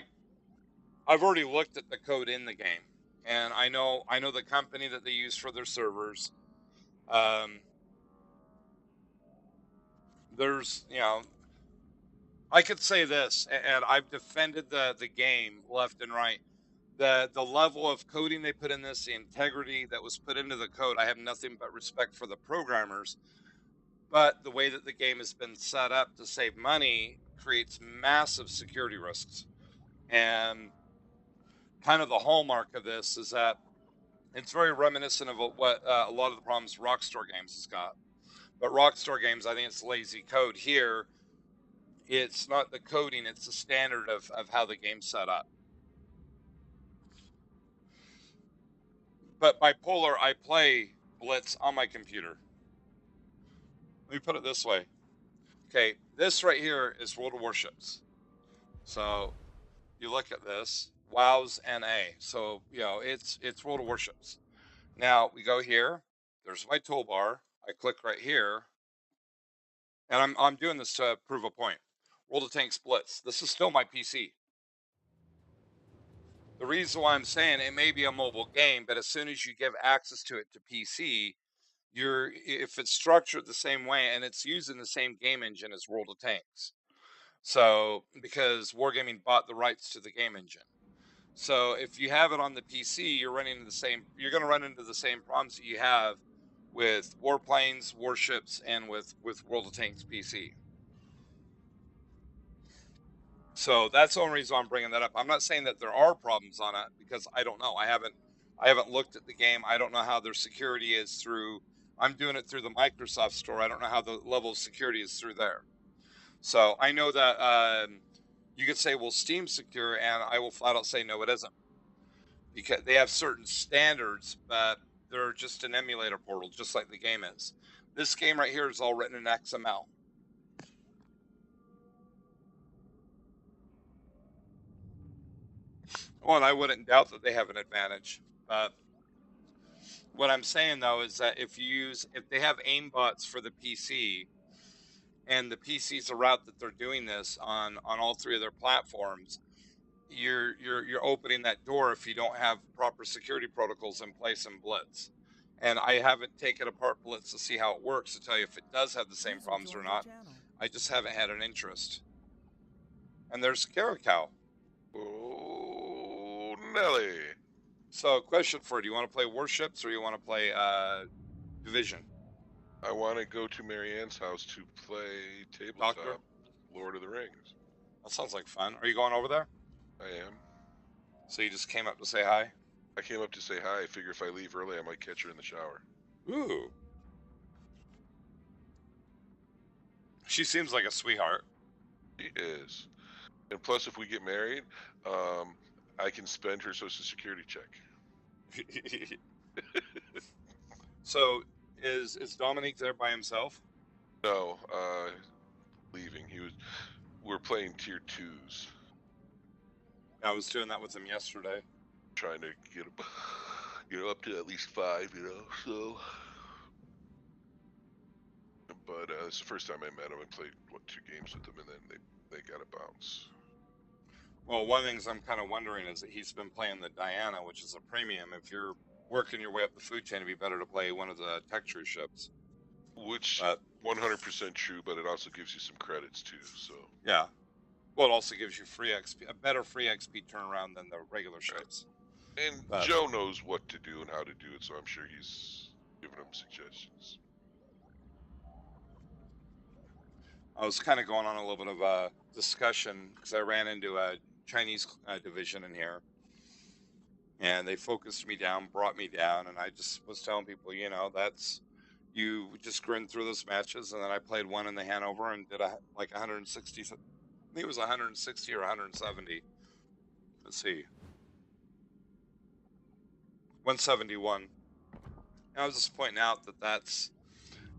I've already looked at the code in the game, and I know the company that they use for their servers. Um, there's I could say this, and I've defended the game left and right. The level of coding they put in this, the integrity that was put into the code, I have nothing but respect for the programmers. But the way that the game has been set up to save money creates massive security risks. And kind of the hallmark of this is that it's very reminiscent of what a lot of the problems Rockstar Games has got. But Rockstar Games, I think it's lazy code. Here, it's not the coding, it's the standard of how the game's set up. But bipolar, I play Blitz on my computer. Let me put it this way. Okay, this right here is World of Warships. So you look at this, WoW's NA. So, it's World of Warships. Now we go here, there's my toolbar. I click right here, and I'm doing this to prove a point. World of Tanks Blitz. This is still my PC. The reason why I'm saying it may be a mobile game, but as soon as you give access to it to PC, if it's structured the same way and it's using the same game engine as World of Tanks. So because Wargaming bought the rights to the game engine. So if you have it on the PC, you're going to run into the same problems that you have with warplanes, warships, and with World of Tanks PC. So that's the only reason I'm bringing that up. I'm not saying that there are problems on it because I don't know. I haven't looked at the game. I don't know how their security is through. I'm doing it through the Microsoft store. I don't know how the level of security is through there. So I know that you could say, well, Steam's secure, and I will flat out say, no, it isn't. Because they have certain standards, but they're just an emulator portal, just like the game is. This game right here is all written in XML. Well, and I wouldn't doubt that they have an advantage. But what I'm saying though is that if they have aimbots for the PC, and the PC's a route that they're doing this on all three of their platforms, you're opening that door if you don't have proper security protocols in place in Blitz. And I haven't taken apart Blitz to see how it works to tell you if it does have the same User problems or joined your not. channel. I just haven't had an interest. And there's Caracal. Oh, Nelly. So, question for you: do you want to play Warships or you want to play Division? I want to go to Marianne's house to play tabletop Doctor? Lord of the Rings. That sounds like fun. Are you going over there? I am. So you just came up to say hi? I came up to say hi. I figure if I leave early, I might catch her in the shower. Ooh. She seems like a sweetheart. She is. And plus, if we get married, I can spend her Social Security check. So is Dominique there by himself? No, leaving. We're playing tier 2s. I was doing that with him yesterday. Trying to get up to at least 5, so. But it's the first time I met him. I played 2 games with him, and then they got a bounce. Well, one of the things I'm kind of wondering is that he's been playing the Diana, which is a premium. If you're working your way up the food chain, it'd be better to play one of the texture ships. Which 100% true, but it also gives you some credits too. So yeah. Well, it also gives you free XP, a better free XP turnaround than the regular ships. And Joe knows what to do and how to do it, so I'm sure he's giving him suggestions. I was kind of going on a little bit of a discussion because I ran into a Chinese division in here, and they focused me down, brought me down, and I just was telling people, you just grind through those matches, and then I played one in the Hanover and did like 160. I think it was 160 or 170. Let's see, 171. And I was just pointing out that's,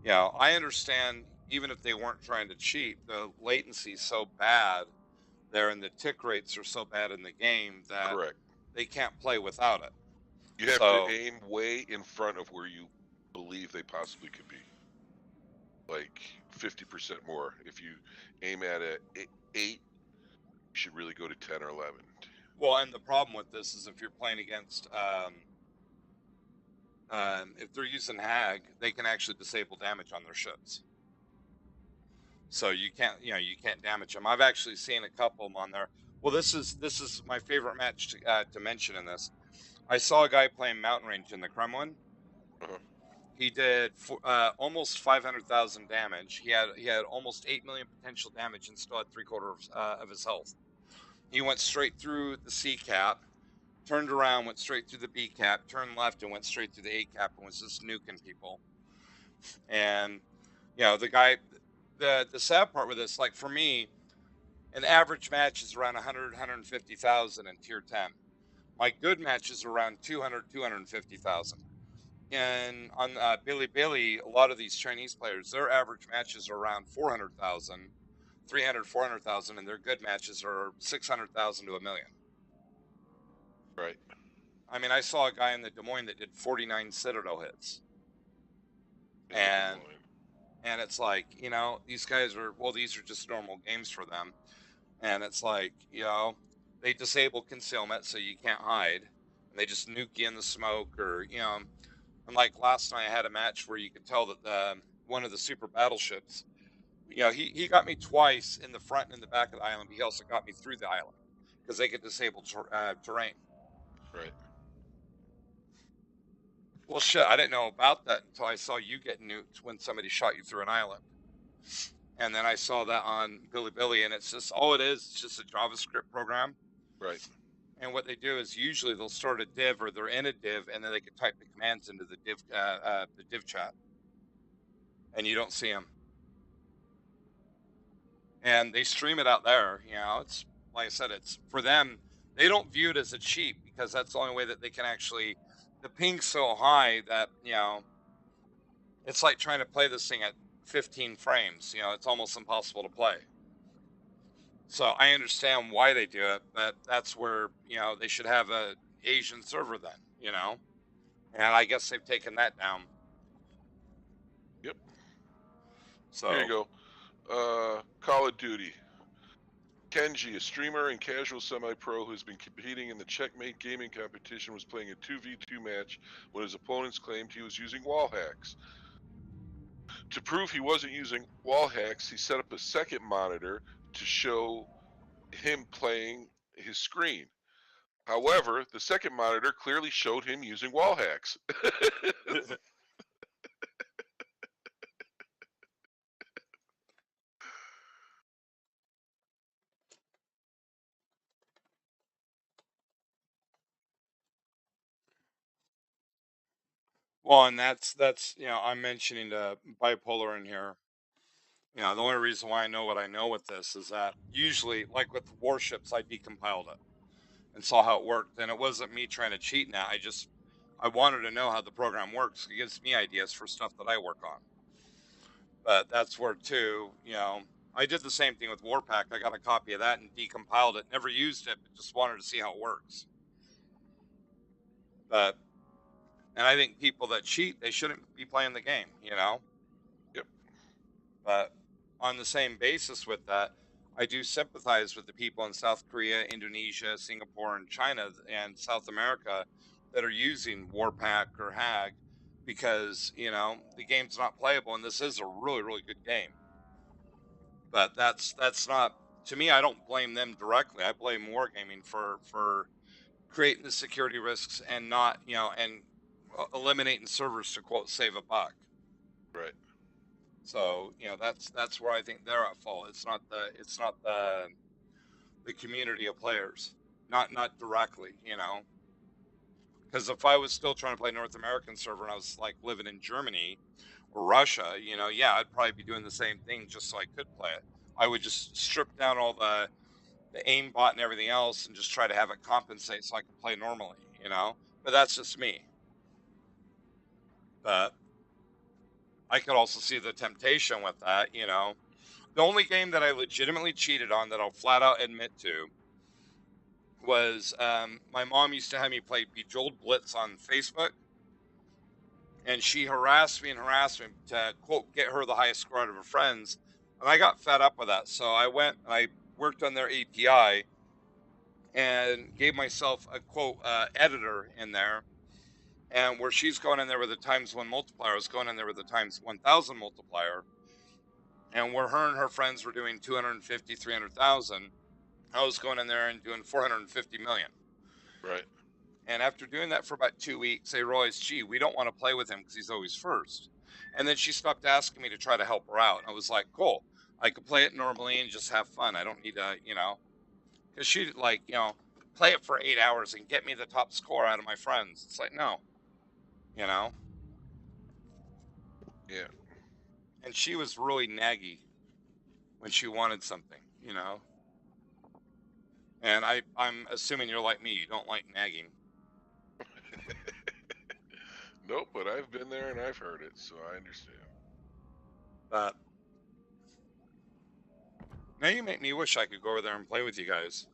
I understand even if they weren't trying to cheat, the latency is so bad there, and the tick rates are so bad in the game that Correct. They can't play without it. You have to aim way in front of where you believe they possibly could be. Like 50% more. If you aim at a 8, you should really go to 10 or 11. Well, and the problem with this is if you're playing against, if they're using Hag, they can actually disable damage on their ships. So you can't damage them. I've actually seen a couple of them on there. Well, this is my favorite match to mention in this. I saw a guy playing Mountain Range in the Kremlin. He did almost 500,000 damage. He had almost 8 million potential damage and still had 3/4 of his health. He went straight through the C cap, turned around, went straight through the B cap, turned left, and went straight through the A cap, and was just nuking people. And the guy, the sad part with this, like for me, an average match is around 100, 150,000 in tier 10. My good match is around 200, 250,000. And on Billy, a lot of these Chinese players, their average matches are around 400,000, 300, 400,000, and their good matches are 600,000 to a million. Right. I mean, I saw a guy in the Des Moines that did 49 Citadel hits. And it's like, these guys these are just normal games for them. And it's like, they disable concealment so you can't hide. And they just nuke you in the smoke or, and like last night I had a match where you could tell that one of the super battleships, he got me twice in the front and in the back of the island, but he also got me through the island because they could disable terrain. Right. Well, shit, I didn't know about that until I saw you get nuked when somebody shot you through an island. And then I saw that on Billy, and it's just, all it is, it's just a JavaScript program. Right. And what they do is usually they'll start a div or they're in a div, and then they can type the commands into the div chat. And you don't see them. And they stream it out there. It's, like I said, it's for them. They don't view it as a cheat because that's the only way that they can actually, the ping's so high that, it's like trying to play this thing at 15 frames. It's almost impossible to play. So I understand why they do it, but that's where, they should have a Asian server then, and I guess they've taken that down. Yep. So here you go. Call of Duty. Kenji, a streamer and casual semi-pro who's been competing in the Checkmate gaming competition, was playing a 2v2 match when his opponents claimed he was using wall hacks. To prove he wasn't using wall hacks, he set up a second monitor to show him playing his screen. However, the second monitor clearly showed him using wall hacks. well, and that's I'm mentioning the bipolar in here. The only reason why I know what I know with this is that usually, like with Warships, I decompiled it and saw how it worked, and it wasn't me trying to cheat. Now I wanted to know how the program works. It gives me ideas for stuff that I work on. But that's where too, I did the same thing with Warpack. I got a copy of that and decompiled it. Never used it, but just wanted to see how it works. But and I think people that cheat, they shouldn't be playing the game, Yep. But on the same basis with that, I do sympathize with the people in South Korea, Indonesia, Singapore, and China and South America that are using Warpack or Hag because, the game's not playable, and this is a really, really good game. But that's not, to me, I don't blame them directly. I blame Wargaming for creating the security risks and not, and eliminating servers to quote save a buck. Right. So, that's where I think they're at fault. It's not the community of players. Not directly, Because if I was still trying to play North American server and I was like living in Germany or Russia, yeah, I'd probably be doing the same thing just so I could play it. I would just strip down all the aimbot and everything else and just try to have it compensate so I could play normally, But that's just me. But I could also see the temptation with that, The only game that I legitimately cheated on that I'll flat out admit to was my mom used to have me play Bejeweled Blitz on Facebook, and she harassed me to quote get her the highest score out of her friends, and I got fed up with that. So I went and I worked on their API and gave myself a quote editor in there, and where she's going in there with a ×1 multiplier, I was going in there with a ×1000 multiplier, and where her and her friends were doing 250, 300,000. I was going in there and doing 450 million. Right. And after doing that for about 2 weeks, they realized, gee, we don't want to play with him because he's always first. And then she stopped asking me to try to help her out. And I was like, cool, I could play it normally and just have fun. I don't need to, because she'd like, play it for 8 hours and get me the top score out of my friends. It's like, no, you know, Yeah. and she was really naggy when she wanted something. And I'm assuming you're like me, you don't like nagging. Nope, but I've been there and I've heard it, so I understand. But now you make me wish I could go over there and play with you guys.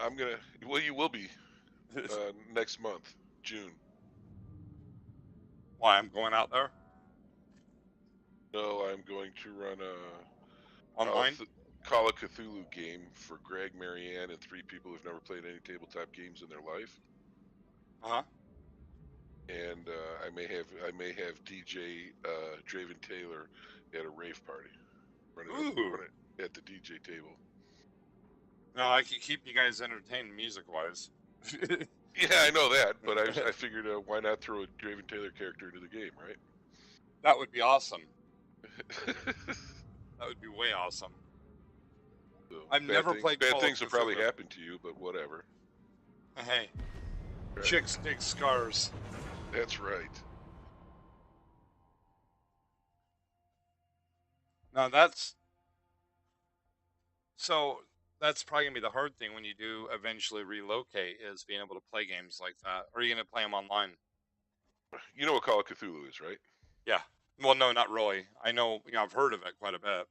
I'm gonna. Well, you will be next month, June. Why I'm going out there No, I'm going to run a online? Call of Cthulhu game for Greg, Marianne, and 3 people who've never played any tabletop games in their life. Uh-huh. And I may have DJ Draven Taylor at a rave party, Ooh. run it at the DJ table. No, I could keep you guys entertained music-wise. Yeah, I know that, but I figured why not throw a Draven Taylor character into the game, right? That would be awesome. That would be way awesome. So, I've never played bad Call things of will probably Cthulhu. happen to you, but whatever. Hey, Right. chicks dig scars. That's right. Now that's probably gonna be the hard thing when you do eventually relocate is being able to play games like that. Or are you gonna play them online? You know what Call of Cthulhu is, right? Yeah. Well, no, not really. I know, I've heard of it quite a bit.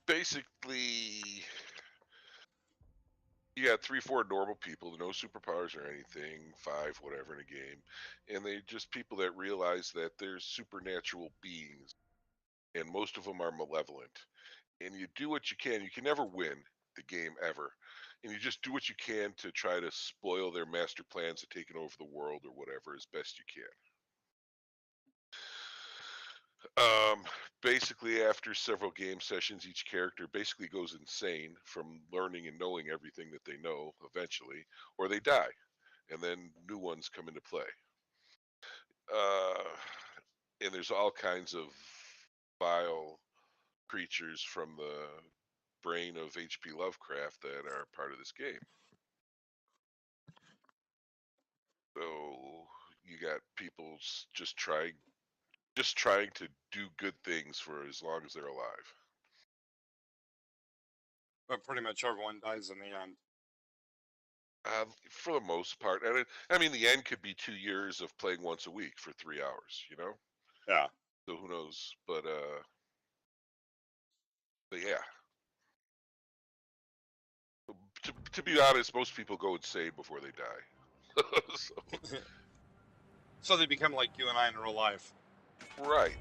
Basically, you got 3, 4 normal people, no superpowers or anything, 5, whatever in a game, and they just people that realize that there's supernatural beings, and most of them are malevolent. And you do what you can. You can never win the game ever, and you just do what you can to try to spoil their master plans of taking over the world or whatever as best you can. Um, Basically, after several game sessions, each character basically goes insane from learning and knowing everything that they know eventually, or they die, and then new ones come into play. Uh, and there's all kinds of vile creatures from the brain of H.P. Lovecraft that are part of this game. So you got people just trying to do good things for as long as they're alive. But pretty much everyone dies in the end. For the most part, and I mean, the end could be 2 years of playing once a week for 3 hours, you know. Yeah. So who knows? But yeah. To be honest, most people go insane before they die. So, So they become like you and I in real life. right.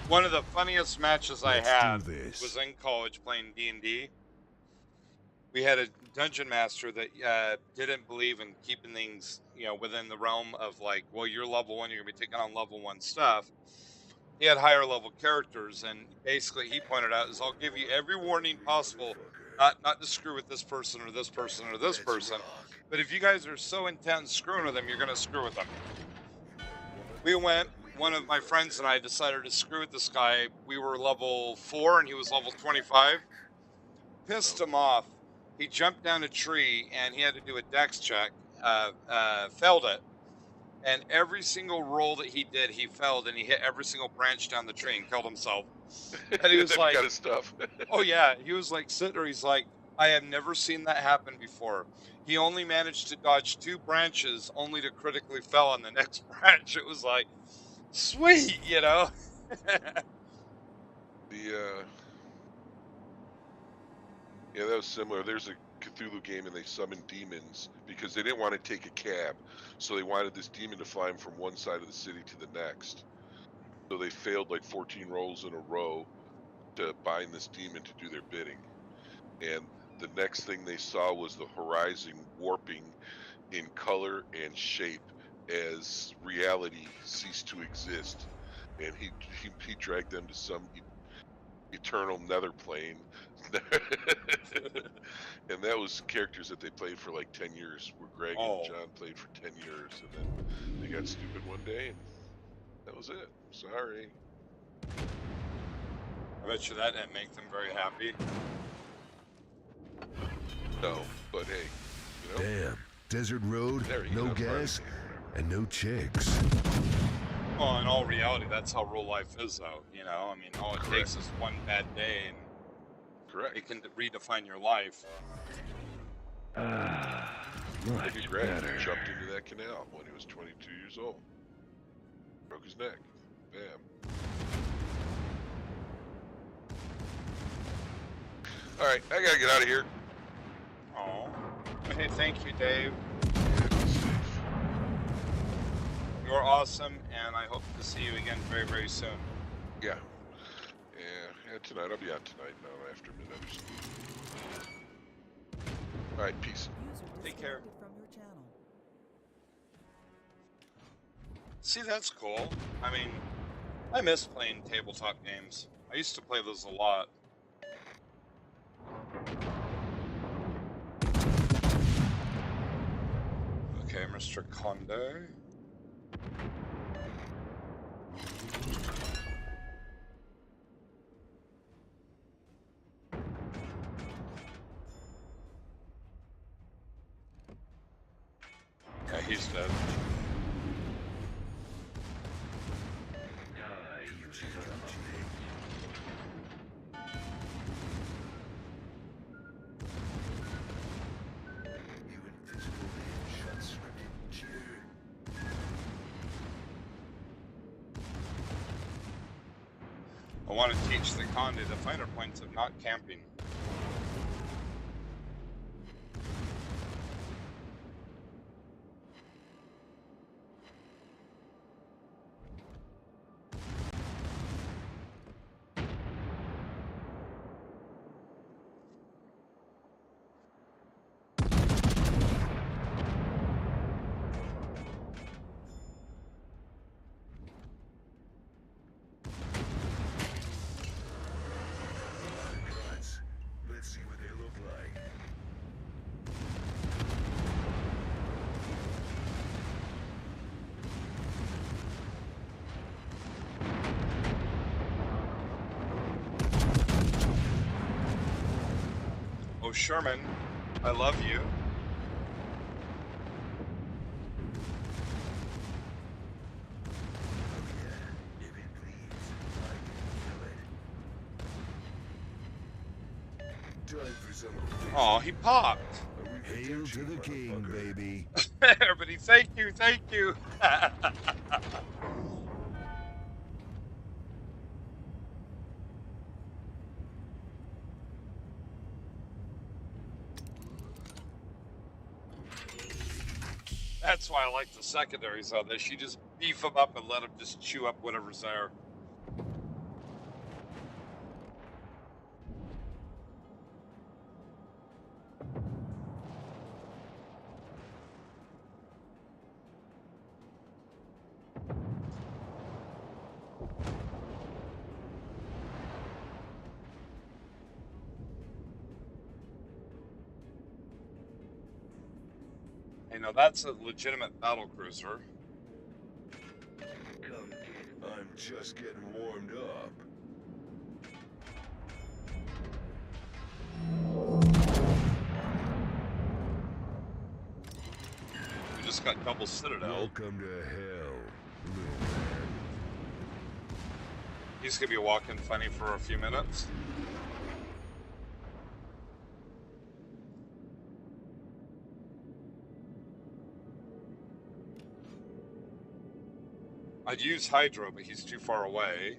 One of the funniest matches I Let's had do this. was in college playing D&D. We had a dungeon master that didn't believe in keeping things, within the realm of like, well, you're level 1, you're gonna be taking on level 1 stuff. He had higher level characters, and basically he pointed out is I'll give you every warning possible, not to screw with this person or this person or this person, but if you guys are so intent on screwing with them, you're gonna screw with them. We went. One of my friends and I decided to screw with this guy. We were level 4 and he was level 25. Pissed him off. He jumped down a tree and he had to do a dex check. Failed it. And every single roll that he did, he failed, and he hit every single branch down the tree and killed himself. And he was That like, kind of stuff. oh yeah, he was like sitting there. He's like, I have never seen that happen before. He only managed to dodge 2 branches, only to critically fell on the next branch. It was like, sweet, The Yeah, that was similar. There's a Cthulhu game and they summoned demons because they didn't want to take a cab. So they wanted this demon to fly them from one side of the city to the next. So they failed like 14 rolls in a row to bind this demon to do their bidding. And the next thing they saw was the horizon warping in color and shape as reality ceased to exist, and he dragged them to some eternal nether plane. And that was characters that they played for like 10 years, where Greg and Oh, John played for 10 years, and then they got stupid one day, and that was it. Sorry. I bet you that didn't make them very happy. No, but hey, you know, Damn. Desert road, there you no go, Friday gas, game, whatever. and no chicks. Well, in all reality, that's how real life is, though. You know, I mean, all it Correct. takes is one bad day, and Correct. it can redefine your life. Maybe Greg better. jumped into that canal when he was 22 years old. Broke his neck. Bam. All right, I gotta get out of here. Oh, hey, thank you, Dave. Yeah, be safe. You're awesome, and I hope to see you again very, very soon. Yeah. Yeah, tonight. I'll be out tonight now after midnight or something. All right, peace. User Take care. disconnected from your channel. See, that's cool. I mean, I miss playing tabletop games. I used to play those a lot. Okay, Mr. Conde. Yeah, he's dead. I want to teach the Conde the finer points of not camping. Let's see what they look like. Oh, Sherman, I love you. If it bleeds, I can feel it. Time for some Oh, he popped. Hail to the king, baby. Everybody, thank you, thank you. That's why I like the secondaries on this. You just beef them up and let them just chew up whatever's there. You know, that's a legitimate battle cruiser. I'm just getting warmed up. We just got double Citadel. Welcome to hell, little man. He's gonna be walking funny for a few minutes. I'd use Hydro, but he's too far away.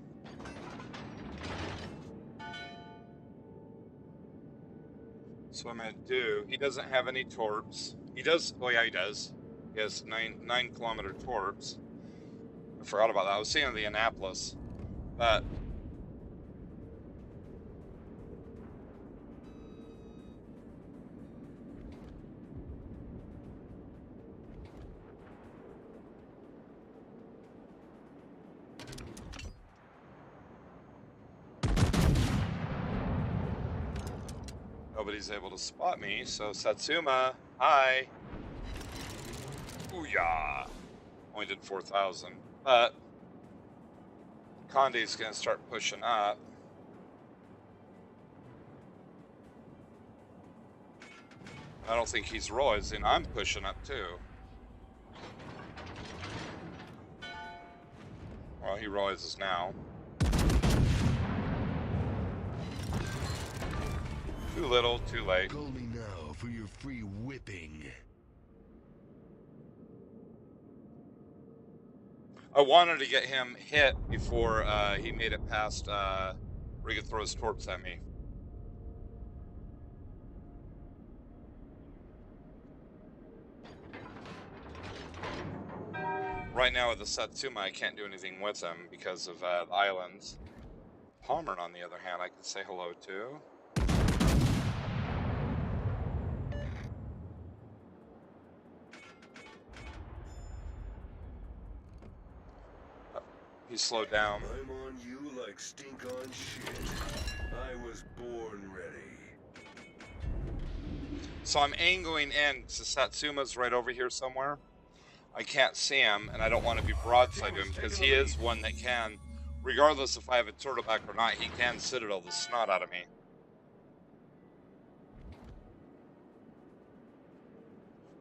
So what I'm gonna do, he doesn't have any torps. He does, oh yeah, he does. He has 9 kilometer torps. I forgot about that. I was seeing the Annapolis. But Nobody's able to spot me, so Satsuma, hi. Booyah! Only did 4,000, but Conde's gonna start pushing up. I don't think he's realizing I'm pushing up too. Well, he realizes now. Too little, too late. Call me now for your free whipping. I wanted to get him hit before he made it past where he could throw his torps at me. Right now with the Satsuma, I can't do anything with him because of the islands. Palmer, on the other hand, I could say hello to. He slowed down. I'm on you like stink on shit. I was born ready. So I'm angling in to Satsuma's right over here somewhere. I can't see him, and I don't want to be broadside to him because he is one that can, regardless if I have a turtleback or not, he can citadel the snot out of me.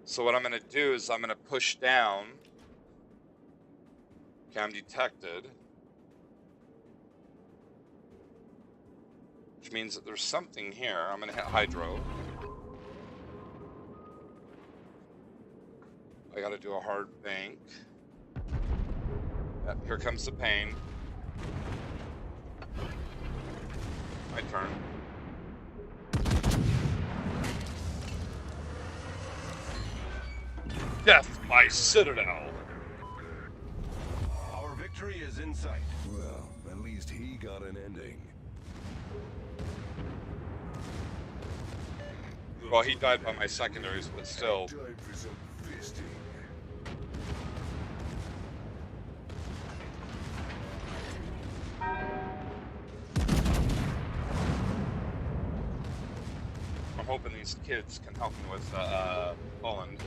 So what I'm going to do is I'm going to push down. Okay, I'm detected. Which means that there's something here. I'm going to hit Hydro. I got to do a hard bank. Yep, here comes the pain. My turn. Death by Citadel. Our victory is in sight. Well, at least he got an ending. Well, he died by my secondaries, but still. Time for some fisting. I'm hoping these kids can help me with Poland.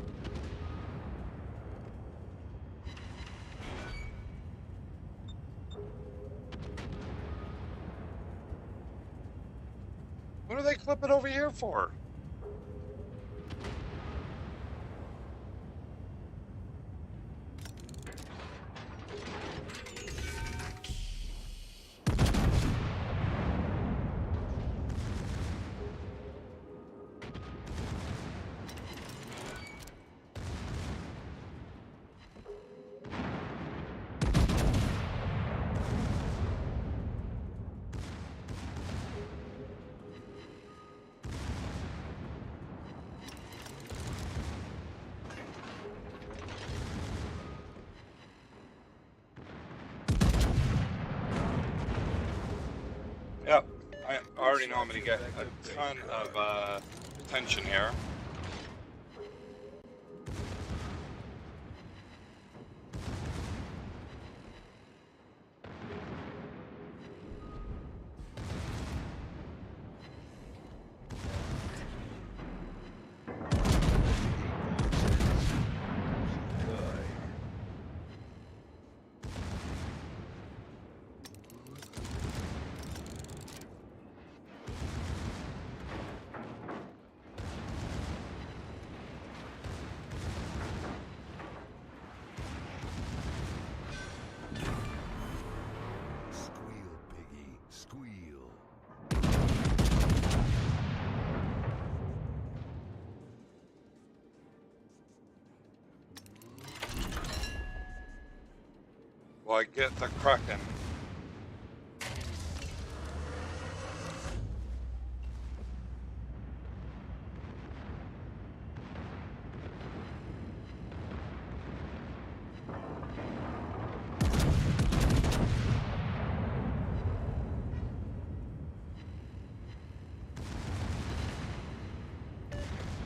What are they clipping over here for? Yep, I already know I'm going to get a ton of attention here. Squeal, piggy, squeal. Well, I get the Kraken.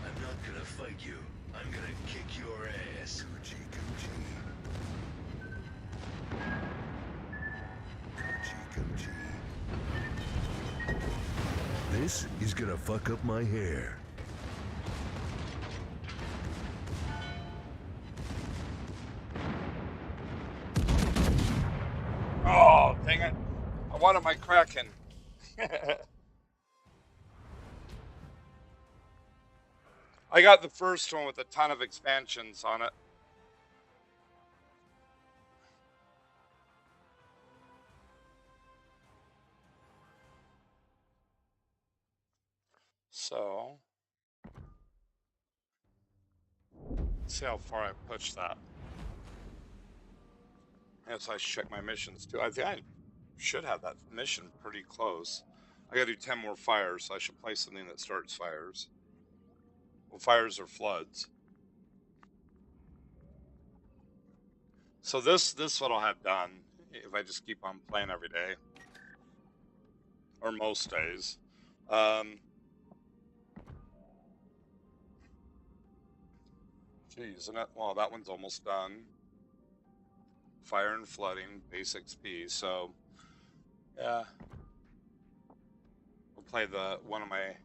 I'm not gonna fight you. I'm gonna kick your ass. Coochie coochie. Coochie coochie. This is gonna fuck up my hair. Oh, dang it. I wanted my Kraken. I got the first one with a ton of expansions on it. So, let's see how far I pushed that. Yes, I should check my missions too. I think I should have that mission pretty close. I gotta do 10 more fires, so I should play something that starts fires. Well, fires or floods. So this what I'll have done if I just keep on playing every day. Or most days. Geez, isn't it? Well, that one's almost done. Fire and flooding, base XP. So, yeah, we'll play the one of my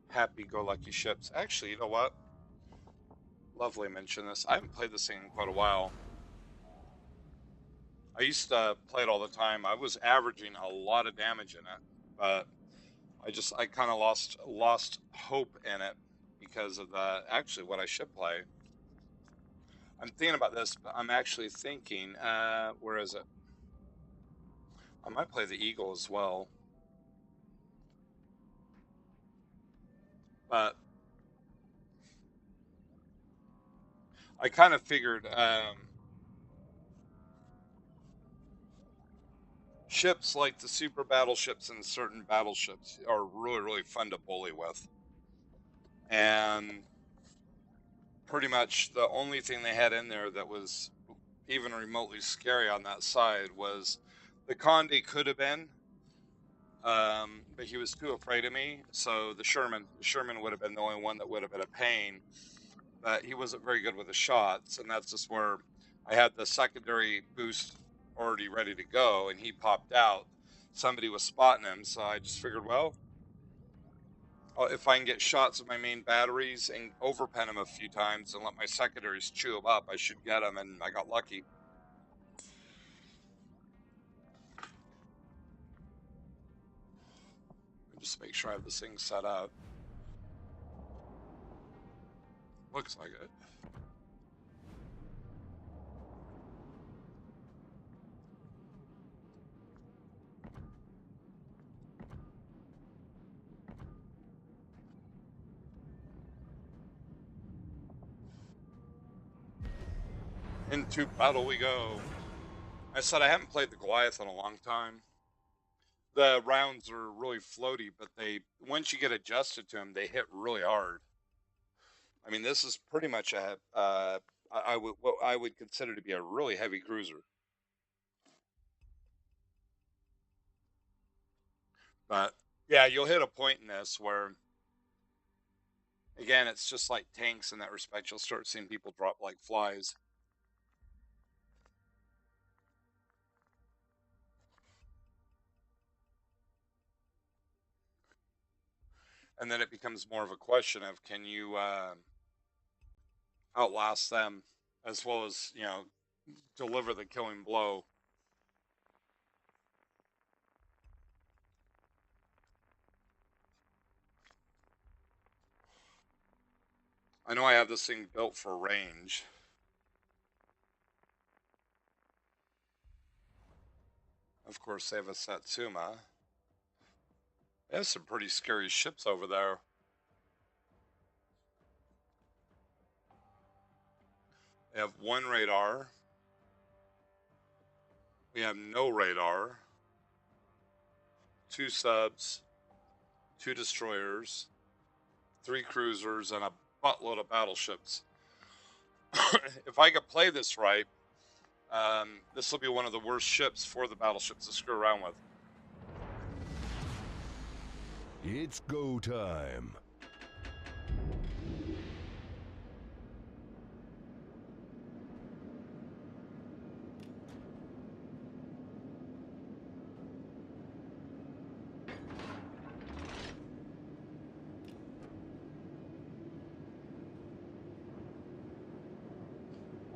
happy-go-lucky ships. Actually, you know what? Lovely mention this. I haven't played this thing in quite a while. I used to play it all the time. I was averaging a lot of damage in it, but I kind of lost hope in it because of the actually what I should play. I'm thinking about this, but I'm actually thinking, where is it? I might play the Eagle as well, but I kind of figured ships like the super battleships and certain battleships are really, really fun to bully with. And pretty much the only thing they had in there that was even remotely scary on that side was the Conde could have been, but he was too afraid of me. So the Sherman would have been the only one that would have been a pain, but he wasn't very good with the shots. And that's just where I had the secondary boost already ready to go, and he popped out. Somebody was spotting him, so I just figured, well, if I can get shots of my main batteries and overpen him a few times and let my secondaries chew him up, I should get him, and I got lucky. Just make sure I have this thing set up. Looks like it. Into battle we go. I said I haven't played the Goliath in a long time. The rounds are really floaty, but they once you get adjusted to them, they hit really hard. I mean, this is pretty much I would what I would consider to be a really heavy cruiser. But yeah, you'll hit a point in this where, again, it's just like tanks in that respect. You'll start seeing people drop like flies. And then it becomes more of a question of can you outlast them as well as, deliver the killing blow. I know I have this thing built for range. Of course, they have a Satsuma. They have some pretty scary ships over there. They have one radar. We have no radar. Two subs, two destroyers, three cruisers, and a buttload of battleships. If I could play this right, this will be one of the worst ships for the battleships to screw around with. It's go time.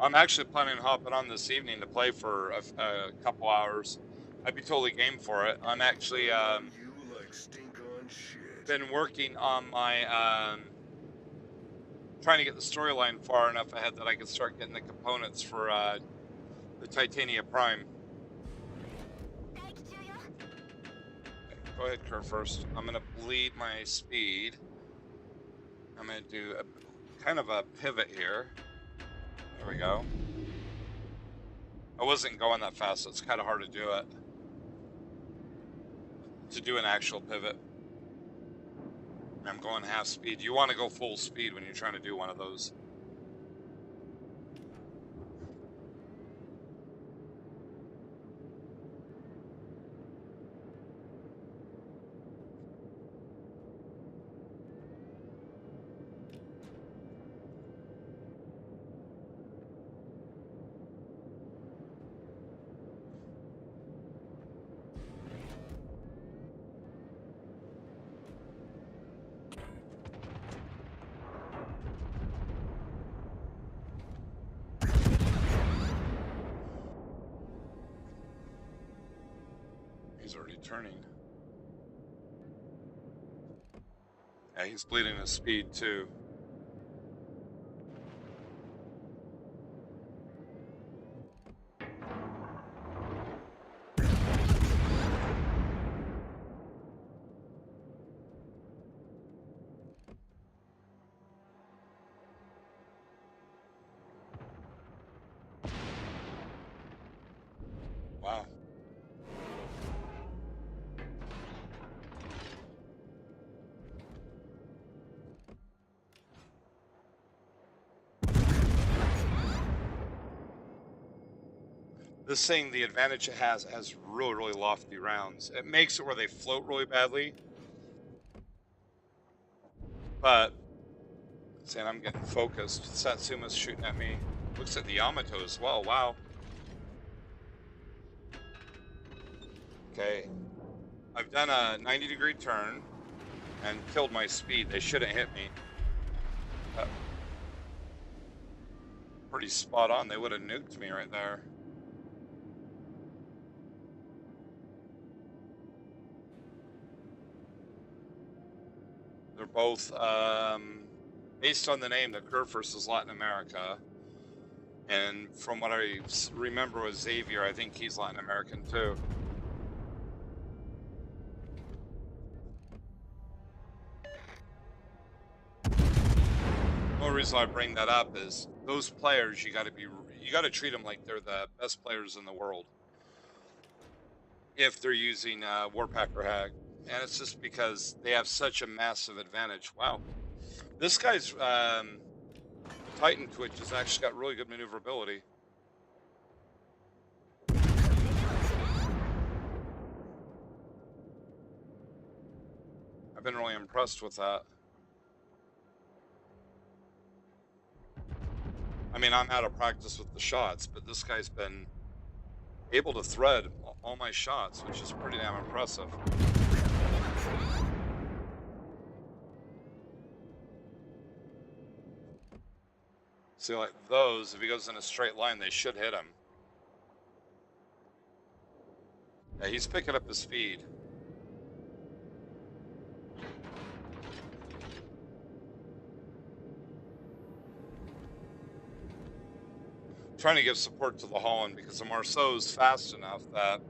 I'm actually planning on hopping on this evening to play for a couple hours. I'd be totally game for it. I'm actually You like stink on shit. been working on my trying to get the storyline far enough ahead that I can start getting the components for the Titania Prime. Go ahead, Kurt, first. I'm gonna bleed my speed. I'm gonna do a kind of a pivot here. There we go. I wasn't going that fast, so it's kind of hard to do it. To do an actual pivot. I'm going half speed. You want to go full speed when you're trying to do one of those. He's already turning. Yeah, he's bleeding his speed too. Wow. This thing, the advantage it has really, really lofty rounds. It makes it where they float really badly. But, saying I'm getting focused. Satsuma's shooting at me. Looks at the Yamato as well. Wow. Okay. I've done a 90-degree turn and killed my speed. They shouldn't hit me. Pretty spot on. They would have nuked me right there. They're both, based on the name, the Kerfers is Latin America. And from what I remember with Xavier, I think he's Latin American too. The only reason I bring that up is those players, you got to treat them like they're the best players in the world. If they're using Warpacker Hack. And it's just because they have such a massive advantage. Wow. This guy's Titan Twitch has actually got really good maneuverability. I've been really impressed with that. I mean, I'm out of practice with the shots, but this guy's been able to thread all my shots, which is pretty damn impressive. See, like those, if he goes in a straight line, they should hit him. Yeah, he's picking up his speed. Trying to give support to the Holland because the Marceau's fast enough that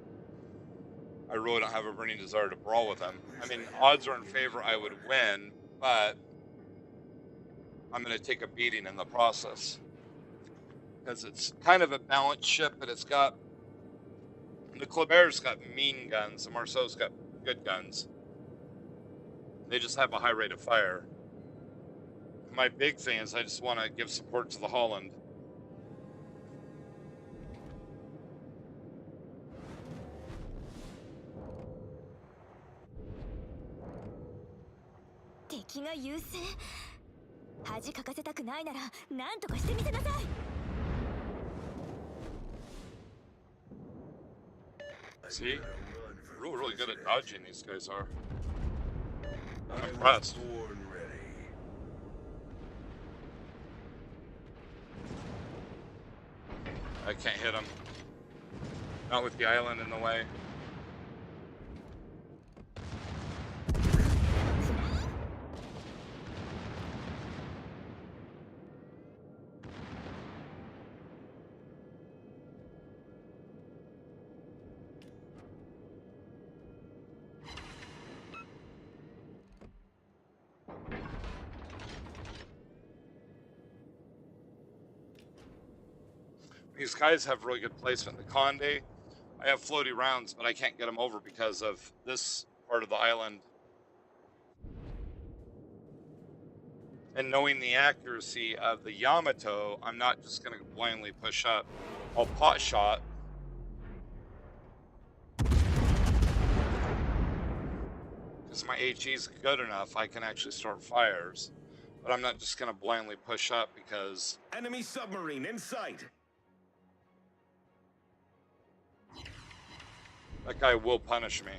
I really don't have a burning desire to brawl with him. I mean, odds are in favor I would win, but I'm going to take a beating in the process. Because it's kind of a balanced ship, but it's got... The Kleber's got mean guns, the Marceau's got good guns. They just have a high rate of fire. My big thing is I just want to give support to the Holland. See? Really, really good at dodging, these guys are. I'm impressed. Ready. 「I can't hit him. Not with the island in the way. These guys have really good placement. The Conde, I have floaty rounds, but I can't get them over because of this part of the island. And knowing the accuracy of the Yamato, I'm not just going to blindly push up. I'll pot shot. Because my HE is good enough, I can actually start fires. But I'm not just going to blindly push up because... Enemy submarine in sight. That guy will punish me.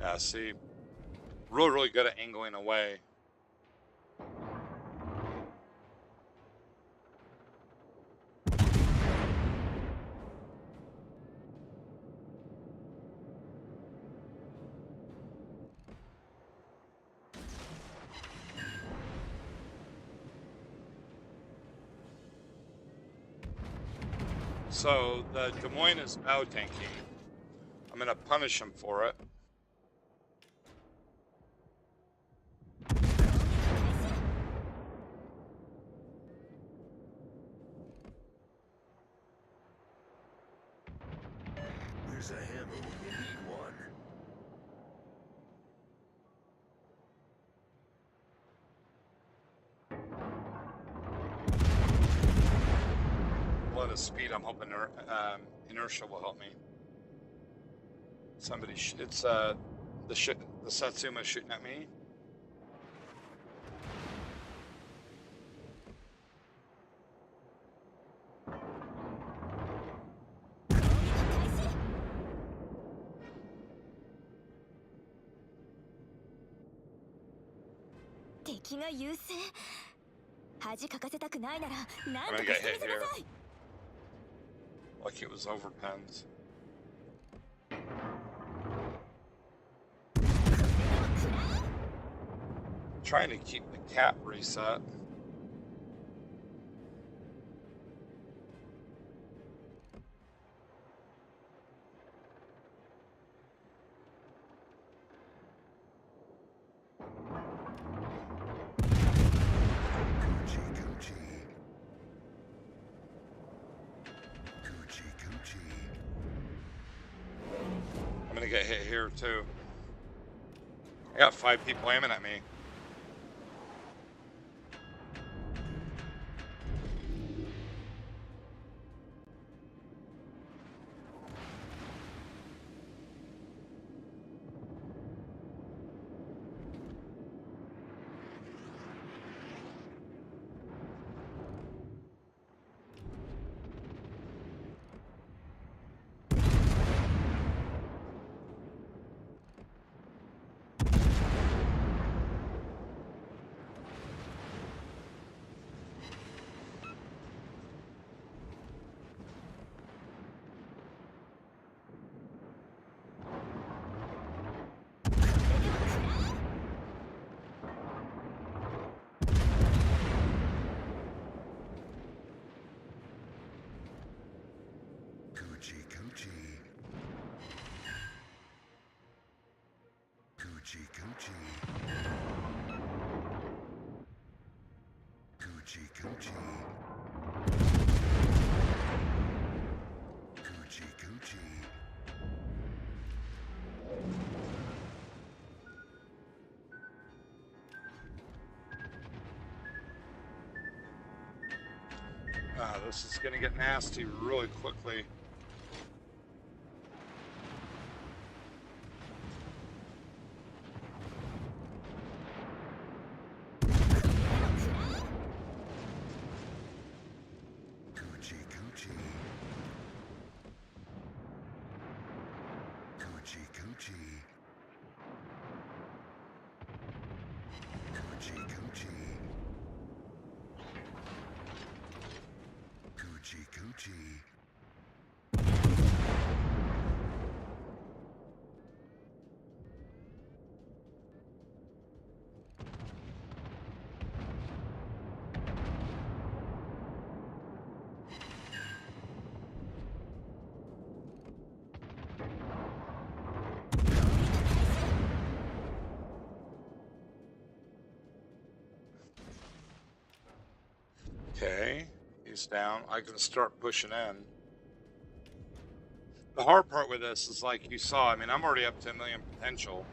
Yeah, see, really good at angling away. So the Des Moines is bow tanking. I'm gonna punish him for it. There's a hammer when you need one. A lot of speed. I'm hoping inertia will help me. Somebody, it's the Satsuma shooting at me. I'm gonna get hit here. Like it was over pens. Trying to keep the cap reset. I'm gonna get hit here too. I got 5 people aiming at me. This is gonna get nasty really quickly. coochie. Coochie coochie. Coochie coochie. Okay, he's down. I can start pushing in. The hard part with this is, like you saw, I mean, I'm already up to 1 million potential.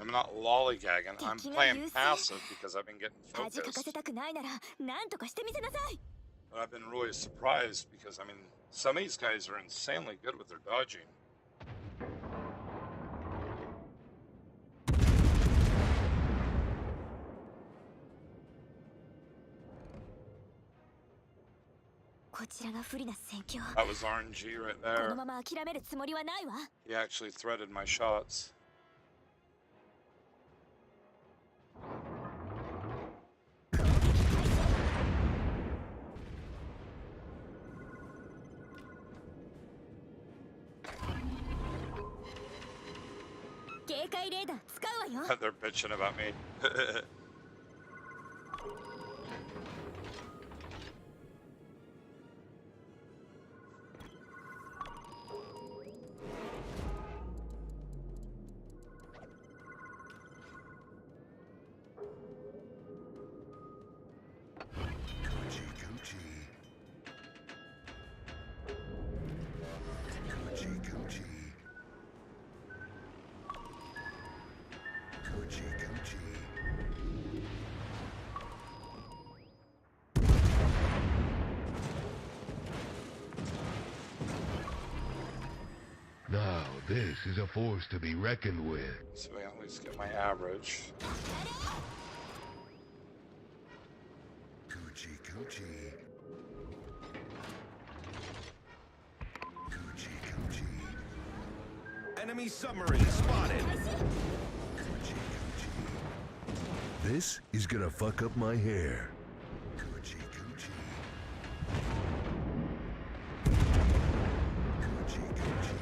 I'm not lollygagging. I'm playing passive because I've been getting 恥かか focused. せたくないなら何とかしてみせなさい。 But I've been really surprised because, I mean, some of these guys are insanely good with their dodging. That was RNG right この there. まま諦めるつもりはないわ。 He actually threaded my shots. They're bitching about me. Coochie coochie. Coochie coochie. Coochie coochie. Now this is a force to be reckoned with. So I at least get my average. Coochie coochie. Coochie coochie. Enemy submarine spotted. Coochie coochie. This is gonna fuck up my hair. Coochie coochie. Coochie coochie.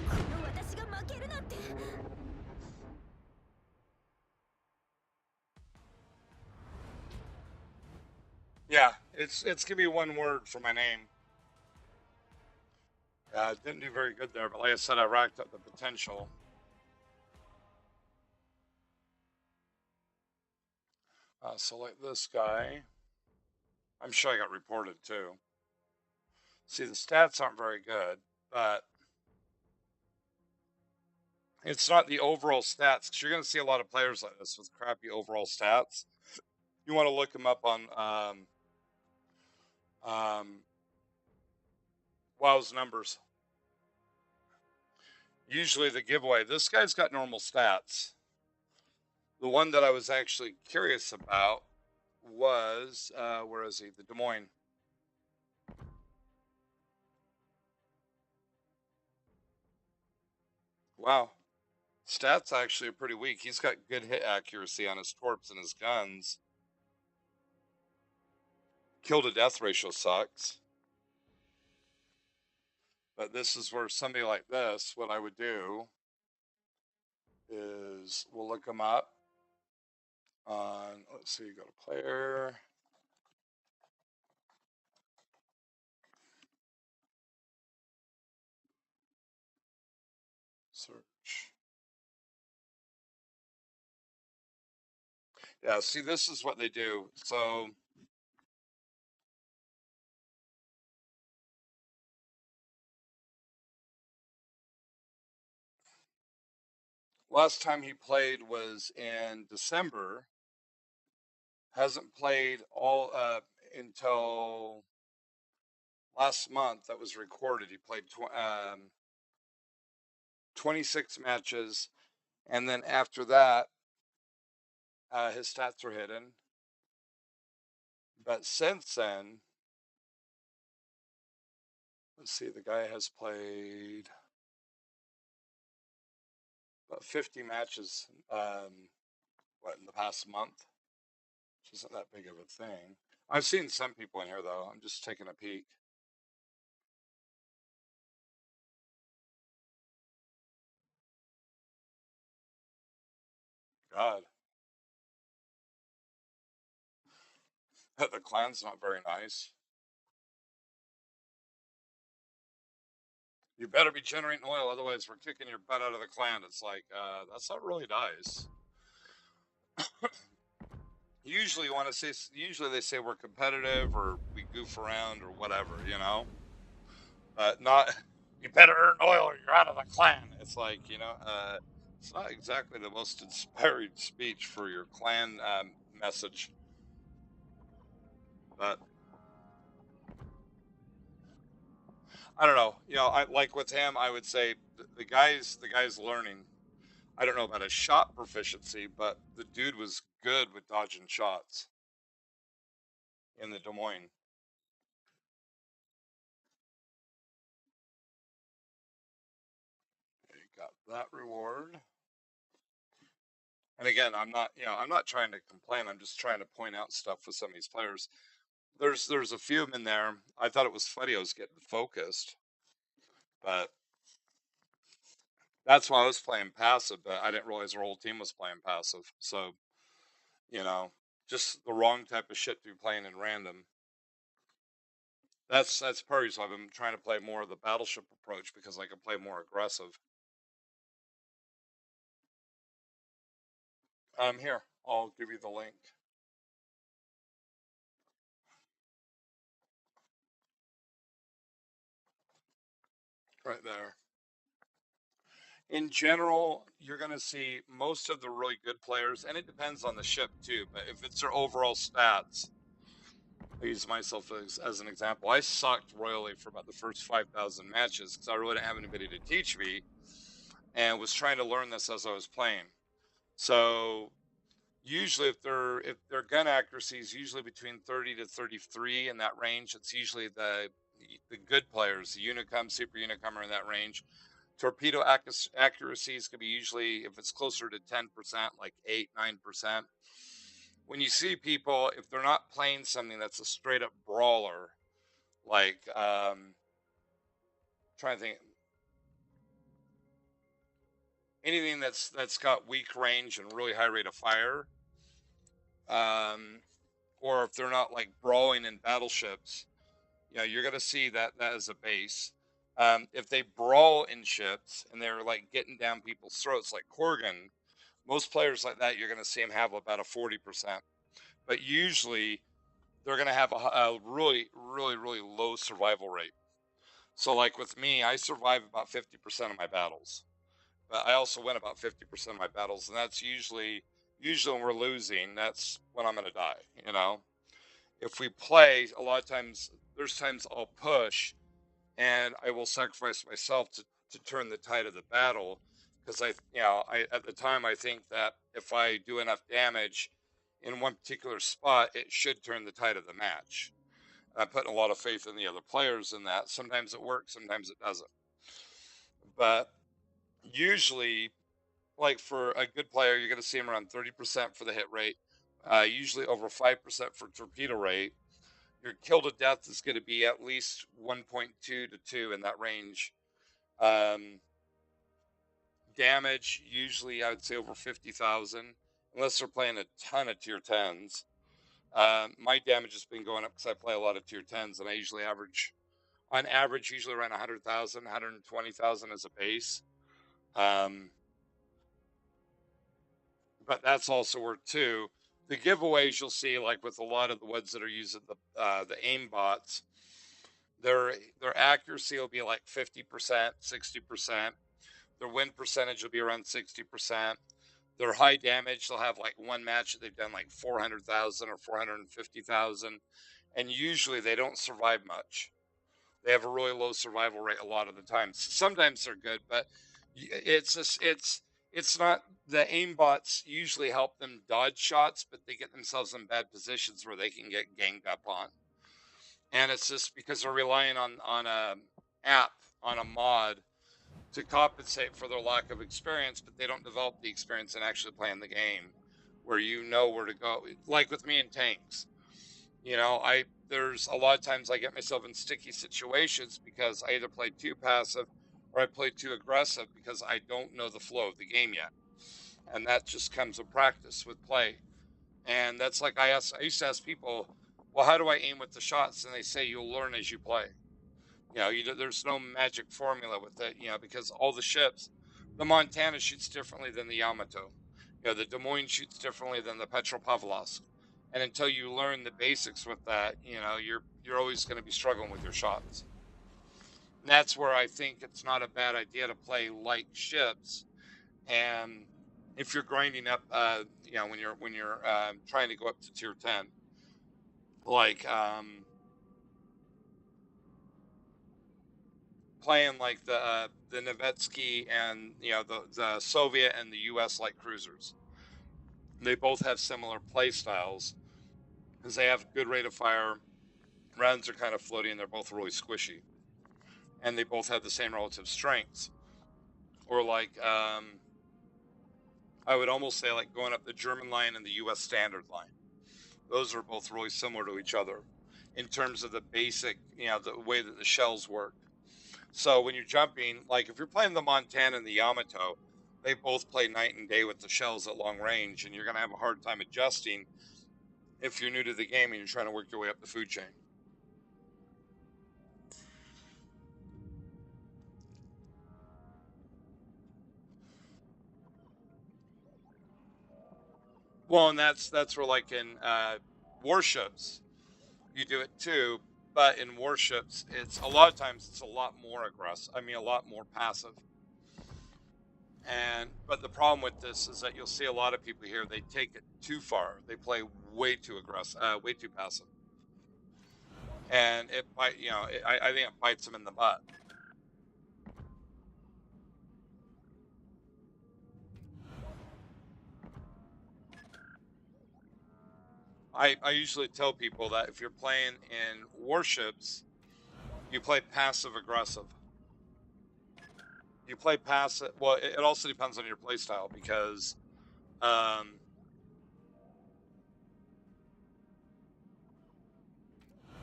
この私が負けるなんて。 Yeah, it's gonna be one word for my name. Didn't do very good there, but like I said, I racked up the potential. So like this guy, I'm sure I got reported too. See, the stats aren't very good, but it's not the overall stats, because you're going to see a lot of players like this with crappy overall stats. You want to look them up on WoW's numbers. Usually the giveaway, this guy's got normal stats. The one that I was actually curious about was, where is he? The Des Moines. Wow. Stats actually are pretty weak. He's got good hit accuracy on his torps and his guns. Kill to death ratio sucks. But this is where somebody like this, what I would do is we'll look them up on, let's see, go to player. Search. Yeah, see, this is what they do. So Last time he played was in December. Hasn't played all until last month. That was recorded. He played 26 matches, and then after that, his stats were hidden. But since then, let's see, the guy has played about 50 matches, in the past month, which isn't that big of a thing. I've seen some people in here, though. I'm just taking a peek. God. The clan's not very nice. You better be generating oil, otherwise we're kicking your butt out of the clan. It's like, that's not really nice. Usually they say we're competitive or we goof around or whatever, you know? Not, you better earn oil or you're out of the clan. It's like, it's not exactly the most inspiring speech for your clan message. But I don't know. I like with him, I would say the guy's learning. I don't know about his shot proficiency, but the dude was good with dodging shots in the Des Moines. Okay, got that reward. And again, I'm not trying to complain. I'm just trying to point out stuff with some of these players. There's a few of them in there. I thought it was funny I was getting focused, but that's why I was playing passive. But I didn't realize our whole team was playing passive. So you know, just the wrong type of shit to be playing in random. That's part of the reason I've been trying to play more of the battleship approach because I can play more aggressive. Here, I'll give you the link right there. In general, you're going to see most of the really good players, and it depends on the ship too. But if it's their overall stats, I use myself as an example. I sucked royally for about the first 5,000 matches because I really didn't have anybody to teach me, and was trying to learn this as I was playing. So usually, if their gun accuracy is usually between 30 to 33 in that range, it's usually the good players, the Unicum, Super Unicum are in that range. Torpedo accuracies can be usually, if it's closer to 10%, like 8, 9%. When you see people, if they're not playing something that's a straight up brawler, like, trying to think, anything that's got weak range and really high rate of fire, um, or if they're not like brawling in battleships, you're gonna see that as a base. If they brawl in ships and they're like getting down people's throats, like Corgan, most players like that, you're gonna see them have about a 40%. But usually they're gonna have a really, really, really low survival rate. So, like with me, I survive about 50% of my battles, but I also win about 50% of my battles, and that's usually when we're losing. That's when I'm gonna die. If we play, a lot of times, there's times I'll push and I will sacrifice myself to turn the tide of the battle because at the time I think that if I do enough damage in one particular spot, it should turn the tide of the match. I'm putting a lot of faith in the other players in that. Sometimes it works, sometimes it doesn't. But usually, like for a good player, you're going to see him around 30% for the hit rate, usually over 5% for torpedo rate. Your kill to death is going to be at least 1.2 to 2 in that range. Um, Damage, usually I would say over 50,000, unless they're playing a ton of tier 10s. My damage has been going up because I play a lot of tier 10s, and I usually on average, usually around 100,000, 120,000 as a base. But that's also worth too. The giveaways you'll see, like with a lot of the ones that are using the aim bots, their accuracy will be like 50%, 60%. Their win percentage will be around 60%. Their high damage, they'll have like one match that they've done like 400,000 or 450,000. And usually they don't survive much. They have a really low survival rate a lot of the time. Sometimes they're good, but it's just, it's not, the aimbots usually help them dodge shots, but they get themselves in bad positions where they can get ganged up on. And it's just because they're relying on a app, on a mod to compensate for their lack of experience, but they don't develop the experience in actually playing the game where you know where to go. Like with me in tanks, there's a lot of times I get myself in sticky situations because I either play too passive or I play too aggressive because I don't know the flow of the game yet. And that just comes with practice with play. And that's like I used to ask people, well, how do I aim with the shots? And they say you'll learn as you play. There's no magic formula with it, because all the ships, the Montana shoots differently than the Yamato. The Des Moines shoots differently than the Petropavlovsk. And until you learn the basics with that, you're always going to be struggling with your shots. And that's where I think it's not a bad idea to play light ships. And if you're grinding up, when you're trying to go up to tier 10, like playing like the Nevetsky and the Soviet and the U.S. light cruisers. They both have similar play styles because they have good rate of fire. Rounds are kind of floaty and they're both really squishy, and they both have the same relative strengths. Or like I would almost say like going up the German line and the U.S. standard line. Those are both really similar to each other in terms of the basic, the way that the shells work. So when you're jumping, like if you're playing the Montana and the Yamato, they both play night and day with the shells at long range, and you're going to have a hard time adjusting if you're new to the game and you're trying to work your way up the food chain. Well, and that's where like in Warships, you do it too, but in Warships, it's a lot of times it's a lot more aggressive. I mean, a lot more passive. But the problem with this is that you'll see a lot of people here, they take it too far. They play way too aggressive, way too passive. And I think it bites them in the butt. I usually tell people that if you're playing in Warships, you play passive aggressive. You play passive. Well, it also depends on your play style because um,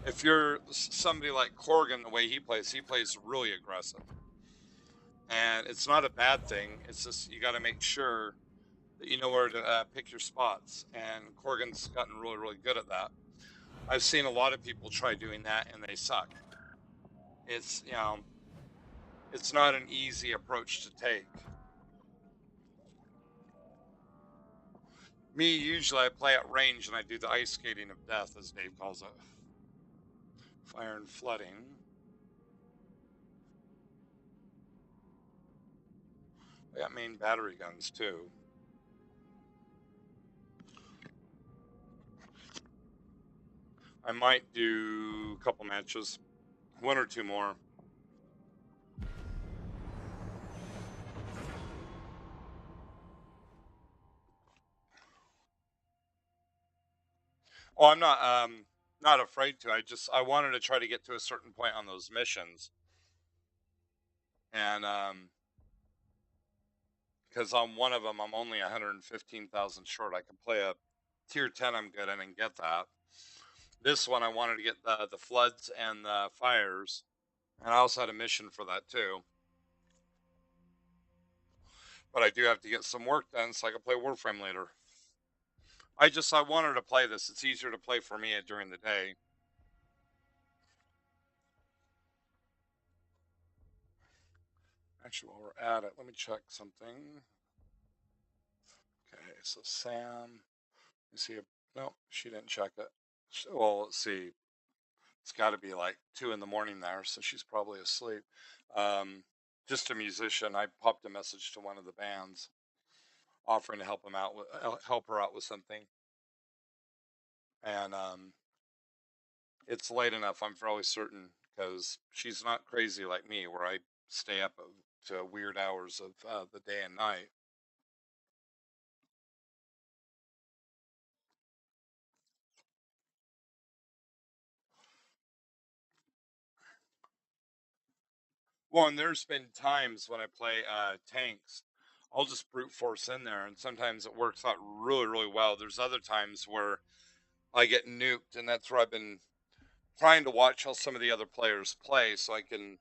if you're somebody like Corgan, the way he plays really aggressive. And it's not a bad thing. It's just you got to make sure that you know where to pick your spots. And Corgan's gotten really, really good at that. I've seen a lot of people try doing that and they suck. It's, it's not an easy approach to take. Me, usually I play at range and I do the ice skating of death, as Dave calls it. Fire and flooding. I got main battery guns too. I might do a couple matches, one or two more. Oh, I'm not afraid to. I wanted to try to get to a certain point on those missions. And because on one of them I'm only 115,000 short. I can play a tier 10 I'm good in and get that. This one I wanted to get the floods and the fires, and I also had a mission for that too. But I do have to get some work done so I can play Warframe later. I wanted to play this. It's easier to play for me during the day. Actually, while we're at it, let me check something. Okay, so Sam, you see no, she didn't check it. Well, let's see. It's got to be like 2 in the morning there, so she's probably asleep. Um, just a musician. I popped a message to one of the bands offering to help him out with help her out with something, and it's late enough. I'm fairly certain because she's not crazy like me, where I stay up to weird hours of the day and night. Well, and there's been times when I play tanks, I'll just brute force in there, and sometimes it works out really, really well. There's other times where I get nuked, and that's where I've been trying to watch how some of the other players play, so I can.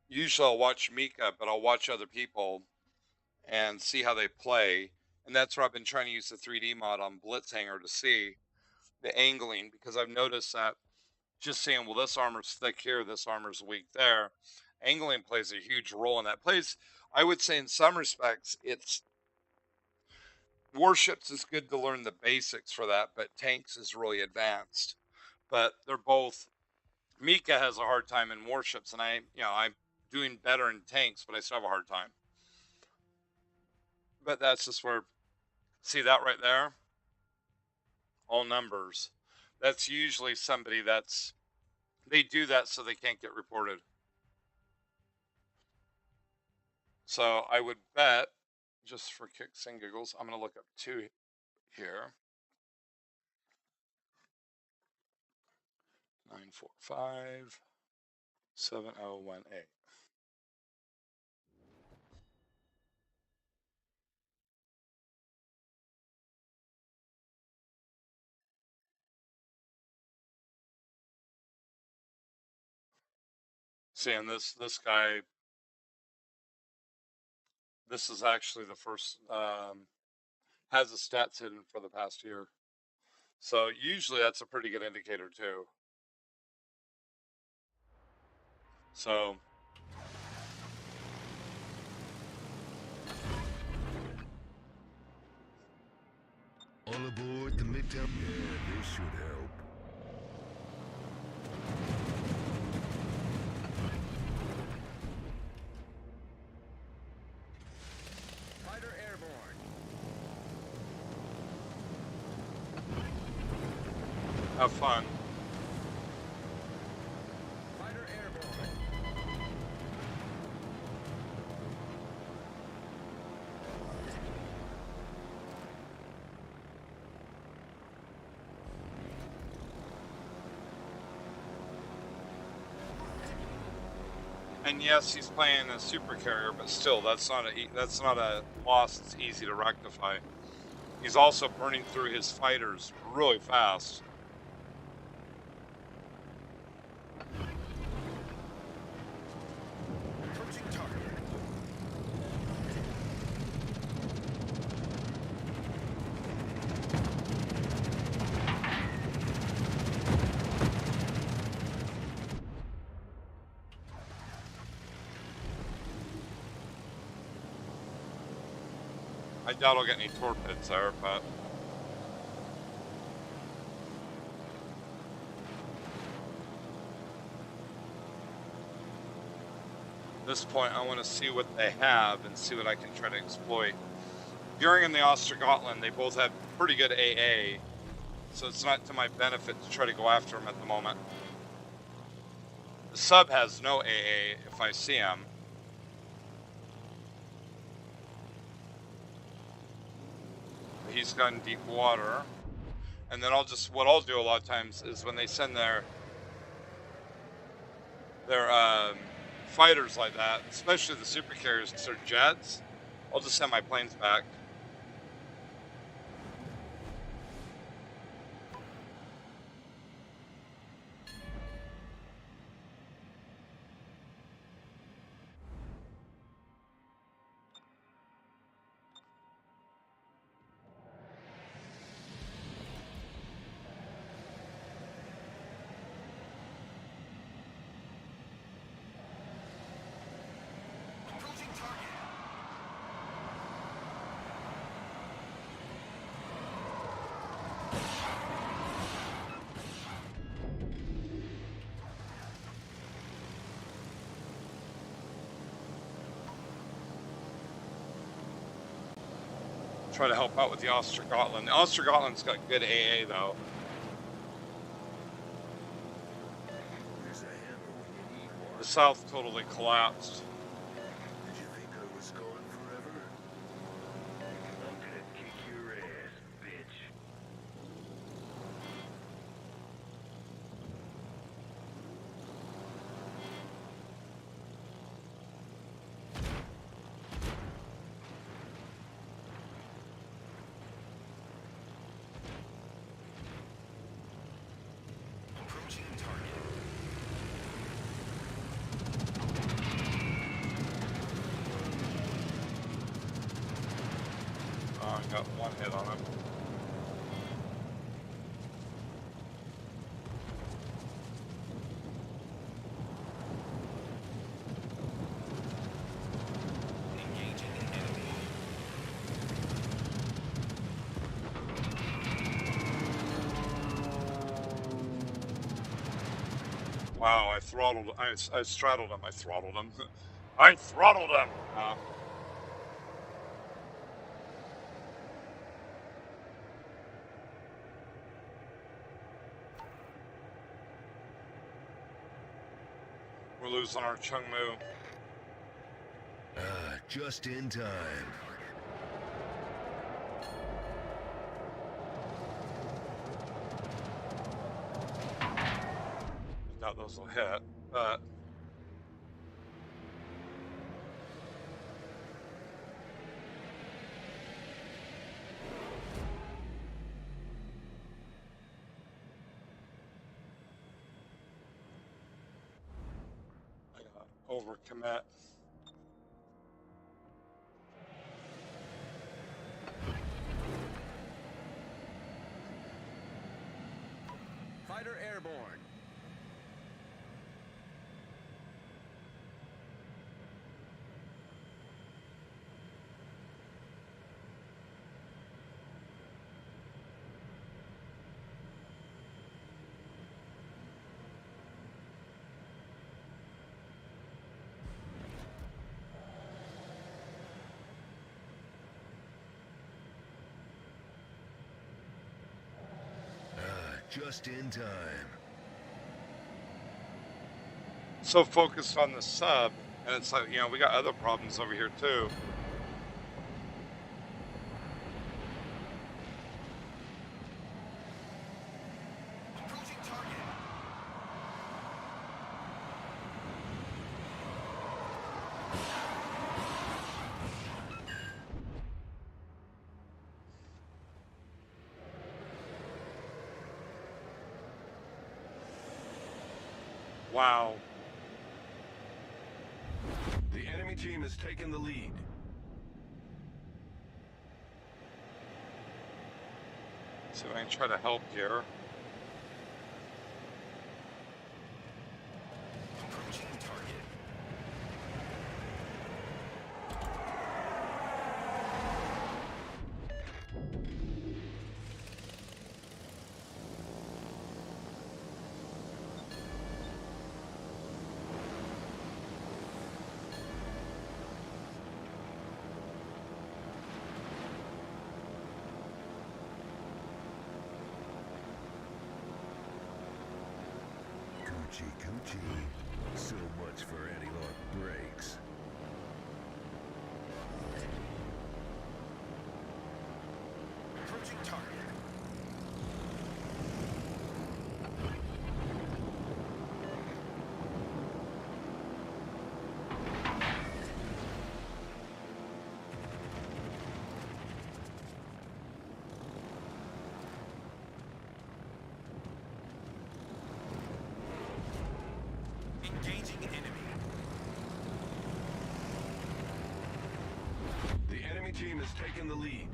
Usually, I'll watch Mika, but I'll watch other people and see how they play, and that's where I've been trying to use the 3D mod on Blitzhanger to see the angling, because I've noticed that just saying, well, this armor's thick here, this armor's weak there. Angling plays a huge role in that. Plays, I would say, in some respects, it's Warships is good to learn the basics for that, but Tanks is really advanced. But they're both. Mika has a hard time in Warships, and I'm doing better in Tanks, but I still have a hard time. But that's just where, see that right there? All numbers. That's usually somebody they do that so they can't get reported. So I would bet, just for kicks and giggles, I'm going to look up 2 here. 945 7018. Seeing this guy, this is actually the first, has the stats hidden for the past year. So usually that's a pretty good indicator too. So All aboard the Midtown. Yeah, this should help. Fighter airborne. have fun. Fighter airborne. And yes, he's playing a super carrier, but still, that's not a loss that's easy to rectify. He's also burning through his fighters really fast. Approaching target. I doubt I'll get any torpedoes there, but at this point, I want to see what they have and see what I can try to exploit. Goering and the Ostergotland, they both have pretty good AA, so it's not to my benefit to try to go after them at the moment. The sub has no AA if I see him. He's gone deep water. And then what I'll do a lot of times is when they send their fighters like that, especially the super carriers because they're jets, I'll just send my planes back. Approaching target. try to help out with the Ostergotland. The Ostergotland's got good AA though. There's a hammer when you need one. The south totally collapsed. Did you think I was gone forever? I'm gonna kick your ass, bitch. Approaching target. Oh, I got one hit on him. Engaging enemy. Wow, I straddled him. I throttled him. I throttled him. We're losing our Chungmu. Ah, just in time. Doubt those will hit, but I gotta overcommit. Fighter airborne. Ah, just in time. So focused on the sub, and it's like, we got other problems over here too. Approaching target. Wow. The enemy team has taken the lead. So I try to help here. Approaching target. Coochie coochie. So much for anti-lock brakes. Approaching target. Engaging enemy. The enemy team has taken the lead.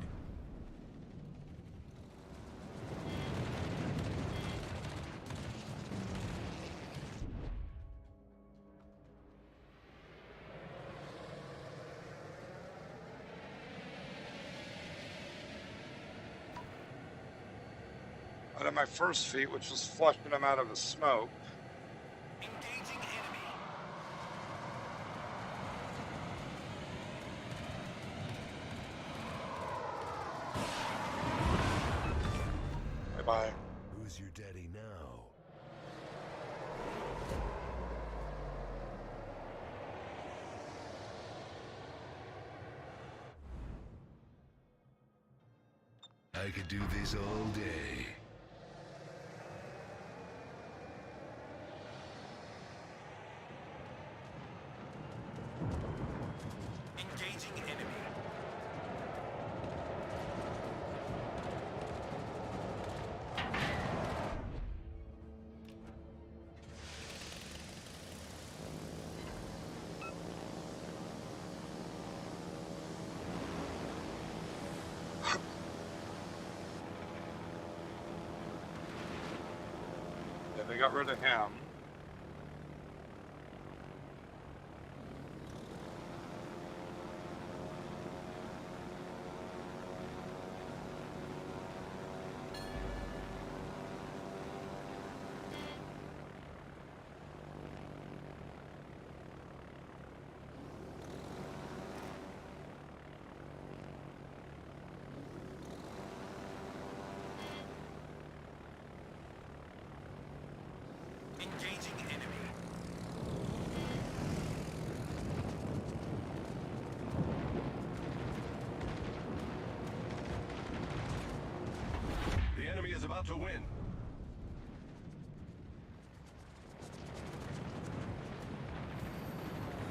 Out of my first feat, which was flushing him out of the smoke. Engaging enemy. Who's your daddy now? I could do this all day. Engaging enemy. Yeah, they got rid of him. Engaging enemy. The enemy is about to win.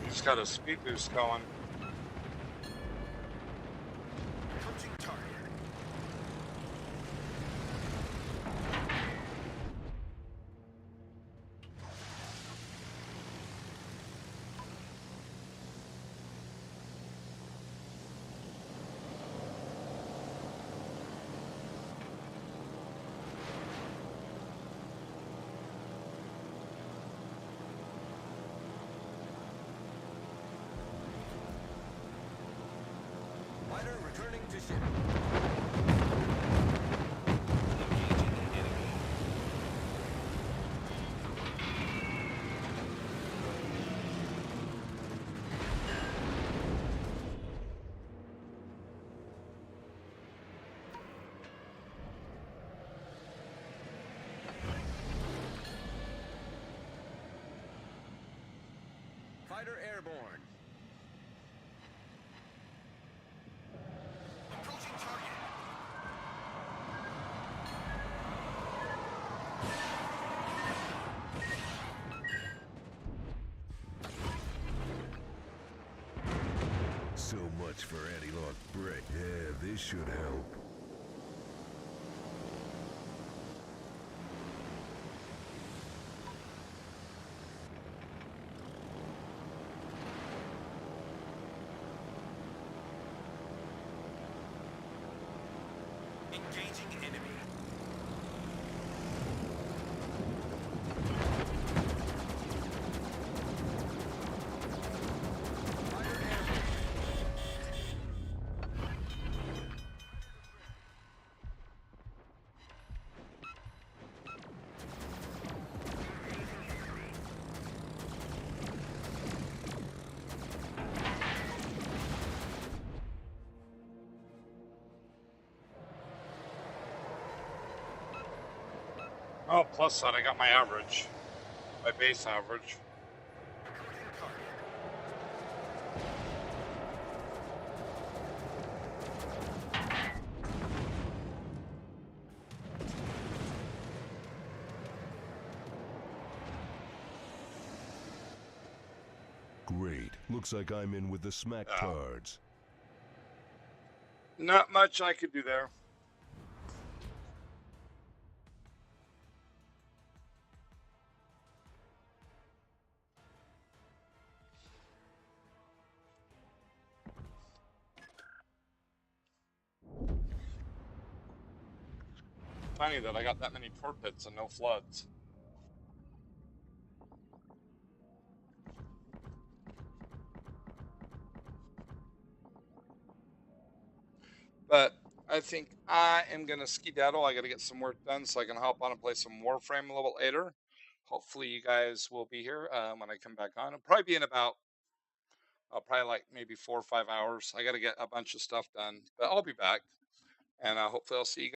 He's got a speed boost going. Approaching target. Fighter returning to ship. Engaging enemy. Fighter airborne. Approaching target. So much for anti-lock brake. Yeah, this should help. Engaging enemy. Fighter airborne. Oh, plus that, I got my average. My base average. Approaching target. Great. Looks like I'm in with the smack Oh. cards. Not much I could do there. Funny that I got that many torpedoes and no floods. But I think I am going to skedaddle. I got to get some work done so I can hop on and play some Warframe a little bit later. Hopefully, you guys will be here when I come back on. It'll probably be in about, probably like maybe 4 or 5 hours. I got to get a bunch of stuff done, but I'll be back. And hopefully, I'll see you guys.